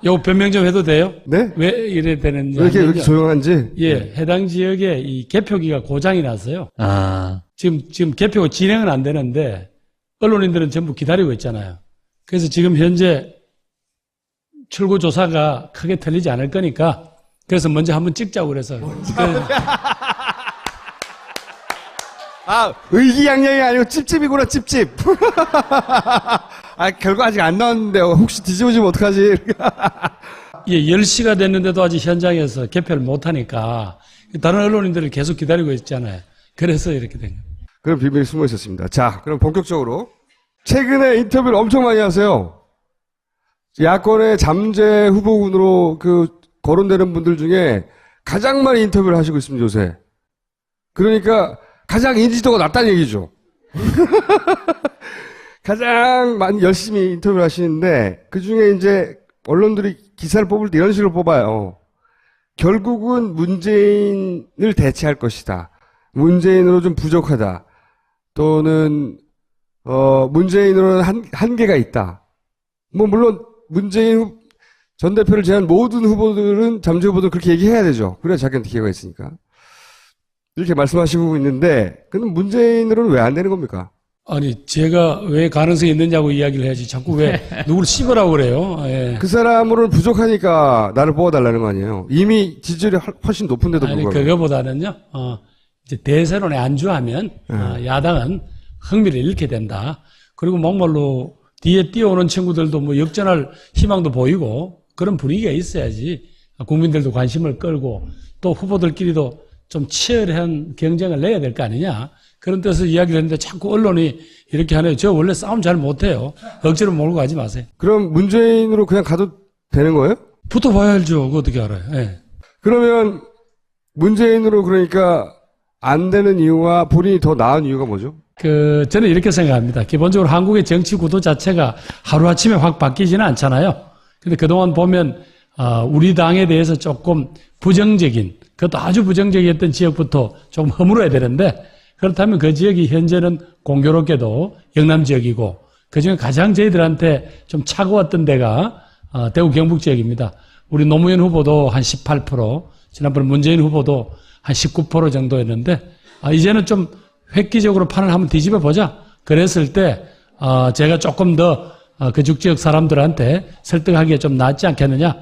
요 변명 좀 해도 돼요? 네? 왜 이래 되는지. 왜 이렇게 조용한지? 예, 해당 지역에 이 개표기가 고장이 났어요. 아, 지금 개표가 진행은 안 되는데 언론인들은 전부 기다리고 있잖아요. 그래서 지금 현재 출구 조사가 크게 틀리지 않을 거니까 그래서 먼저 한번 찍자고 그래서. 의기양양이 아니고 찝찝이구나, 찝찝. 결과 아직 안 나왔는데 혹시 뒤집어지면 어떡하지? 예, 10시가 됐는데도 아직 현장에서 개표를 못하니까 다른 언론인들을 계속 기다리고 있잖아요. 그래서 이렇게 된 거예요. 그런 비밀이 숨어 있었습니다. 자, 그럼 본격적으로. 최근에 인터뷰를 엄청 많이 하세요. 야권의 잠재 후보군으로 거론되는 분들 중에 가장 많이 인터뷰를 하시고 있습니다, 요새. 그러니까 가장 인지도가 낮다는 얘기죠. 가장 많이 열심히 인터뷰를 하시는데 그 중에 이제 언론들이 기사를 뽑을 때 이런 식으로 뽑아요. 결국은 문재인을 대체할 것이다. 문재인으로 좀 부족하다. 또는 문재인으로는 한계가 있다. 물론 문재인 전 대표를 제한 모든 후보들은 잠재 후보들은 그렇게 얘기해야 되죠. 그래야 자기한테 기회가 있으니까. 이렇게 말씀하시고 있는데 그럼 문재인으로는 왜 안 되는 겁니까? 아니 제가 왜 가능성이 있느냐고 이야기를 해야지 자꾸 왜 누구를 씹으라고 그래요. 예. 그 사람으로는 부족하니까 나를 뽑아달라는 거 아니에요. 이미 지지율이 훨씬 높은데도 아니 불구하고. 그거보다는요. 이제 대세론에 안주하면 야당은 흥미를 잃게 된다. 그리고 목말로 뒤에 뛰어오는 친구들도 뭐 역전할 희망도 보이고 그런 분위기가 있어야지 국민들도 관심을 끌고 또 후보들끼리도 좀 치열한 경쟁을 내야 될 거 아니냐. 그런 데서 이야기를 했는데 자꾸 언론이 이렇게 하네요. 저 원래 싸움 잘 못해요. 억지로 몰고 가지 마세요. 그럼 문재인으로 그냥 가도 되는 거예요? 붙어봐야 알죠. 그거 어떻게 알아요. 예. 그러면 문재인으로 그러니까 안 되는 이유와 본인이 더 나은 이유가 뭐죠? 저는 이렇게 생각합니다. 기본적으로 한국의 정치 구도 자체가 하루아침에 확 바뀌지는 않잖아요. 근데 그동안 보면, 우리 당에 대해서 조금 부정적인, 그것도 아주 부정적이었던 지역부터 좀 허물어야 되는데, 그렇다면 그 지역이 현재는 공교롭게도 영남 지역이고, 그 중에 가장 저희들한테 좀 차가웠던 데가, 대구 경북 지역입니다. 우리 노무현 후보도 한 18%, 지난번 문재인 후보도 한 19% 정도였는데, 이제는 좀 획기적으로 판을 한번 뒤집어 보자. 그랬을 때, 제가 조금 더 그쪽 지역 사람들한테 설득하기에 좀 낫지 않겠느냐.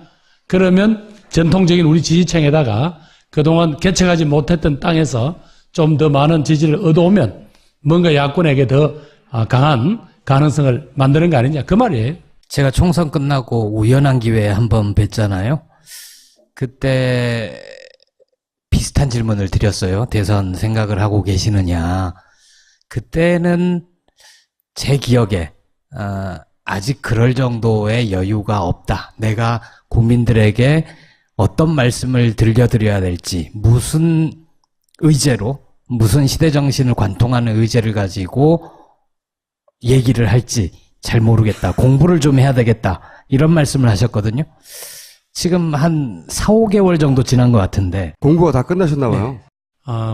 그러면 전통적인 우리 지지층에다가 그동안 개척하지 못했던 땅에서 좀 더 많은 지지를 얻어오면 뭔가 야권에게 더 강한 가능성을 만드는 거 아니냐. 그 말이에요. 제가 총선 끝나고 우연한 기회에 한번 뵀잖아요. 그때 비슷한 질문을 드렸어요. 대선 생각을 하고 계시느냐. 그때는 제 기억에 아직 그럴 정도의 여유가 없다. 내가 국민들에게 어떤 말씀을 들려드려야 될지, 무슨 의제로, 무슨 시대정신을 관통하는 의제를 가지고 얘기를 할지 잘 모르겠다. 공부를 좀 해야 되겠다. 이런 말씀을 하셨거든요. 지금 한 4, 5개월 정도 지난 것 같은데. 공부가 다 끝나셨나 봐요.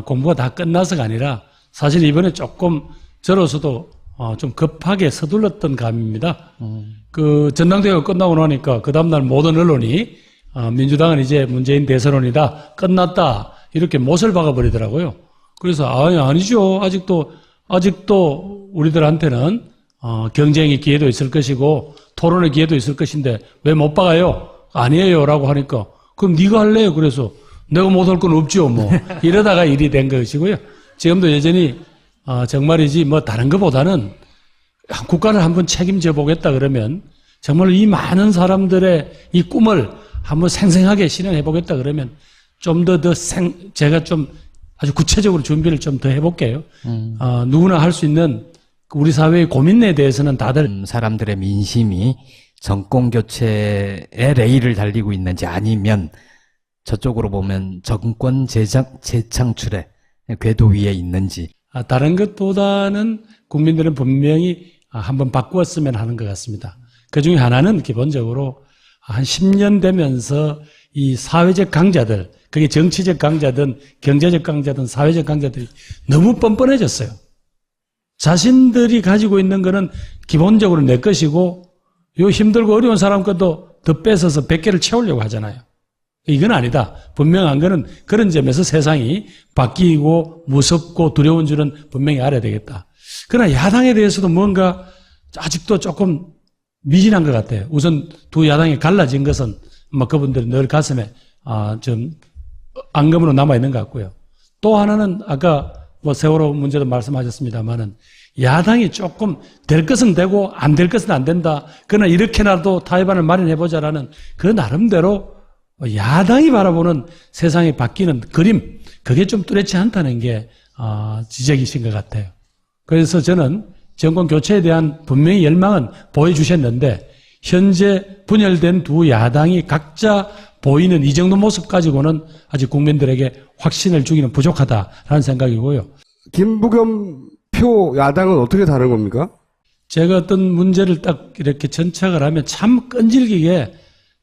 공부가 다 끝나서가 아니라 사실 이번에 조금 저로서도 좀 급하게 서둘렀던 감입니다. 그 전당대회가 끝나고 나니까 그 다음날 모든 언론이 민주당은 이제 문재인 대선론이다. 끝났다. 이렇게 못을 박아버리더라고요. 그래서 아니죠. 아직도 우리들한테는 경쟁의 기회도 있을 것이고 토론의 기회도 있을 것인데 왜 못 박아요? 아니에요 라고 하니까 그럼 네가 할래요? 그래서 내가 못할 건 없죠 뭐 이러다가 일이 된 것이고요. 지금도 여전히 정말이지 뭐 다른 것보다는 국가를 한번 책임져 보겠다 그러면 정말 이 많은 사람들의 이 꿈을 한번 생생하게 실현해 보겠다 그러면 좀 제가 좀 아주 구체적으로 준비를 좀 더 해볼게요. 누구나 할 수 있는 우리 사회의 고민에 대해서는 다들 사람들의 민심이 정권교체의 레일을 달리고 있는지 아니면 저쪽으로 보면 정권 재창출의 궤도 위에 있는지. 다른 것보다는 국민들은 분명히 한번 바꾸었으면 하는 것 같습니다. 그 중에 하나는 기본적으로 한 10년 되면서 이 사회적 강자들, 그게 정치적 강자든 경제적 강자든 사회적 강자들이 너무 뻔뻔해졌어요. 자신들이 가지고 있는 거는 기본적으로 내 것이고 요 힘들고 어려운 사람 것도 더 뺏어서 100개를 채우려고 하잖아요. 이건 아니다. 분명한 거는 그런 점에서 세상이 바뀌고 무섭고 두려운 줄은 분명히 알아야 되겠다. 그러나 야당에 대해서도 뭔가 아직도 조금 미진한 것 같아요. 우선 두 야당이 갈라진 것은 그분들이 늘 가슴에 좀 앙금으로 남아있는 것 같고요. 또 하나는 아까 세월호 문제도 말씀하셨습니다만은 야당이 조금 될 것은 되고 안 될 것은 안 된다. 그러나 이렇게라도 타협안을 마련해보자라는 그 나름대로 야당이 바라보는 세상이 바뀌는 그림, 그게 좀 뚜렷지 않다는 게 지적이신 것 같아요. 그래서 저는 정권 교체에 대한 분명히 열망은 보여주셨는데 현재 분열된 두 야당이 각자 보이는 이 정도 모습 가지고는 아직 국민들에게 확신을 주기는 부족하다라는 생각이고요. 김부겸 표 야당은 어떻게 다른 겁니까? 제가 어떤 문제를 딱 이렇게 전착을 하면 참 끈질기게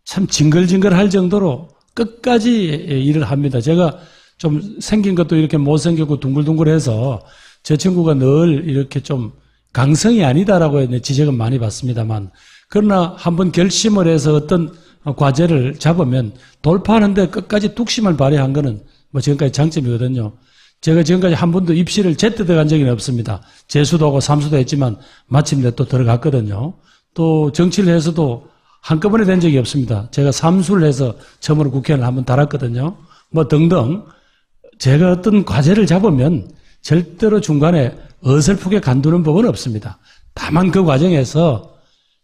참 징글징글할 정도로 끝까지 일을 합니다. 제가 좀 생긴 것도 이렇게 못생겼고 둥글둥글해서 제 친구가 늘 이렇게 좀 강성이 아니다라고 지적은 많이 받습니다만 그러나 한번 결심을 해서 어떤 과제를 잡으면 돌파하는데 끝까지 뚝심을 발휘한 거는 지금까지 장점이거든요. 제가 지금까지 한 번도 입시를 제때 들어간 적이 없습니다. 재수도 하고 삼수도 했지만 마침내 또 들어갔거든요. 또 정치를 해서도 한꺼번에 된 적이 없습니다. 제가 삼수를 해서 처음으로 국회의원을 한번 달았거든요. 등등 제가 어떤 과제를 잡으면 절대로 중간에 어설프게 간두는 법은 없습니다. 다만 그 과정에서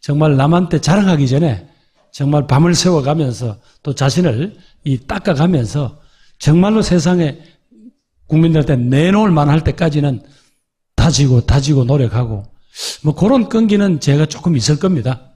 정말 남한테 자랑하기 전에 정말 밤을 새워가면서 또 자신을 닦아가면서 정말로 세상에 국민들한테 내놓을 만할 때까지는 다지고 노력하고 그런 끈기는 제가 조금 있을 겁니다.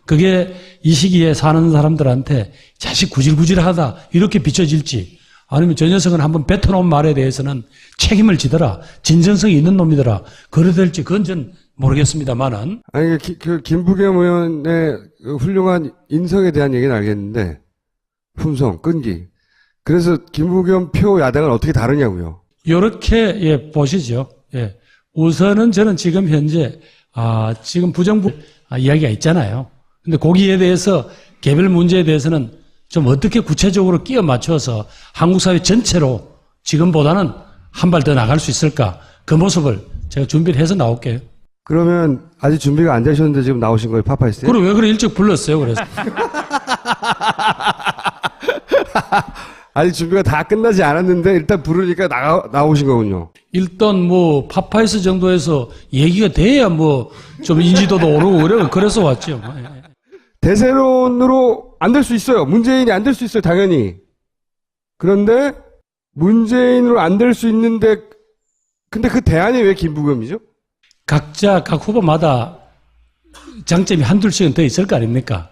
그게 이 시기에 사는 사람들한테 자식 구질구질하다 이렇게 비춰질지 아니면 저 녀석은 한번 뱉어놓은 말에 대해서는 책임을 지더라. 진정성이 있는 놈이더라. 그래 될지 그건 전 모르겠습니다만은. 아니, 김부겸 의원의 그 훌륭한 인성에 대한 얘기는 알겠는데, 품성, 끈기. 그래서 김부겸 표 야당은 어떻게 다르냐고요. 요렇게, 예, 보시죠. 예. 우선은 저는 지금 현재, 지금 부정부 이야기가 있잖아요. 근데 거기에 대해서 개별 문제에 대해서는 좀 어떻게 구체적으로 끼워 맞춰서 한국 사회 전체로 지금보다는 한 발 더 나갈 수 있을까? 그 모습을 제가 준비를 해서 나올게요. 그러면 아직 준비가 안 되셨는데 지금 나오신 거예요, 파파이스에? 그럼 왜 그래 일찍 불렀어요, 그래서. 아직 준비가 다 끝나지 않았는데 일단 부르니까 나오신 거군요. 일단 뭐 파파이스 정도에서 얘기가 돼야 뭐 좀 인지도도 오르고 그래서 왔죠. 대세론으로 안 될 수 있어요. 문재인이 안 될 수 있어요, 당연히. 그런데 문재인으로 안 될 수 있는데 근데 그 대안이 왜 김부겸이죠? 각 후보마다 장점이 한둘씩은 더 있을 거 아닙니까?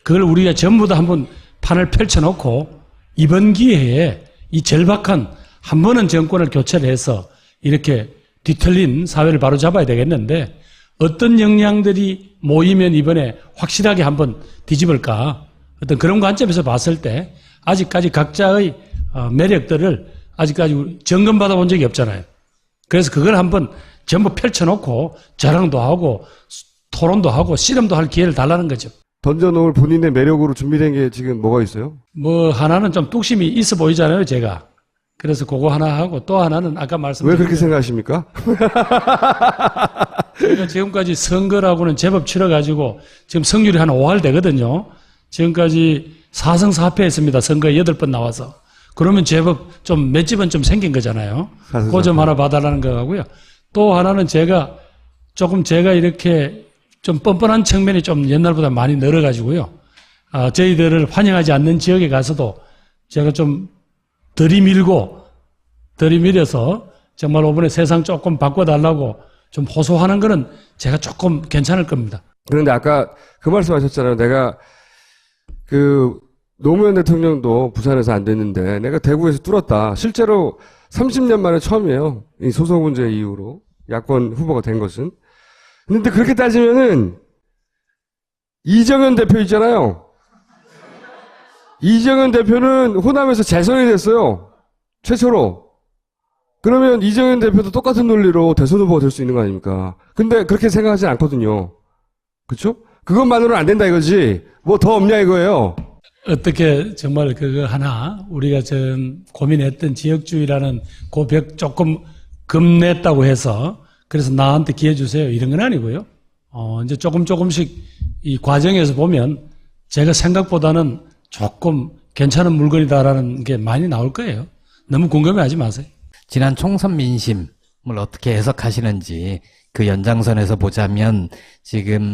그걸 우리가 전부 다 한번 판을 펼쳐놓고 이번 기회에 이 절박한 한 번은 정권을 교체를 해서 이렇게 뒤틀린 사회를 바로잡아야 되겠는데 어떤 역량들이 모이면 이번에 확실하게 한번 뒤집을까? 어떤 그런 관점에서 봤을 때 아직까지 각자의 매력들을 아직까지 점검받아 본 적이 없잖아요. 그래서 그걸 한번 전부 펼쳐놓고 자랑도 하고 토론도 하고 씨름도 할 기회를 달라는 거죠. 던져놓을 본인의 매력으로 준비된 게 지금 뭐가 있어요? 뭐 하나는 좀 뚝심이 있어 보이잖아요, 제가. 그래서 그거 하나 하고 또 하나는 아까 말씀드린 왜 그렇게 생각하십니까? 제가 지금까지 선거라고는 제법 치러가지고 지금 승률이 한 5할 되거든요. 지금까지 4승 4패 했습니다. 선거에 8번 나와서. 그러면 제법 좀 몇 집은 좀 생긴 거잖아요. 그 점 하나 봐달라는 거고요. 또 하나는 제가 이렇게 좀 뻔뻔한 측면이 좀 옛날보다 많이 늘어가지고요. 저희들을 환영하지 않는 지역에 가서도 제가 좀 들이밀어서 정말 이번에 세상 조금 바꿔달라고 좀 호소하는 거는 제가 조금 괜찮을 겁니다. 그런데 아까 그 말씀 하셨잖아요. 내가 노무현 대통령도 부산에서 안 됐는데 내가 대구에서 뚫었다. 실제로 30년 만에 처음이에요. 이 소송 문제 이후로 야권 후보가 된 것은. 근데 그렇게 따지면은 이정현 대표 있잖아요. 이정현 대표는 호남에서 재선이 됐어요. 최초로. 그러면 이정현 대표도 똑같은 논리로 대선 후보가 될 수 있는 거 아닙니까? 근데 그렇게 생각하지 않거든요. 그렇죠? 그것만으로는 안 된다 이거지. 뭐 더 없냐 이거예요. 어떻게 정말 그거 하나 우리가 전 고민했던 지역주의라는 그 벽 조금 겁냈다고 해서 그래서 나한테 기회 주세요 이런 건 아니고요. 이제 조금씩 이 과정에서 보면 제가 생각보다는 조금 괜찮은 물건이다라는 게 많이 나올 거예요. 너무 궁금해하지 마세요. 지난 총선 민심을 어떻게 해석하시는지 그 연장선에서 보자면 지금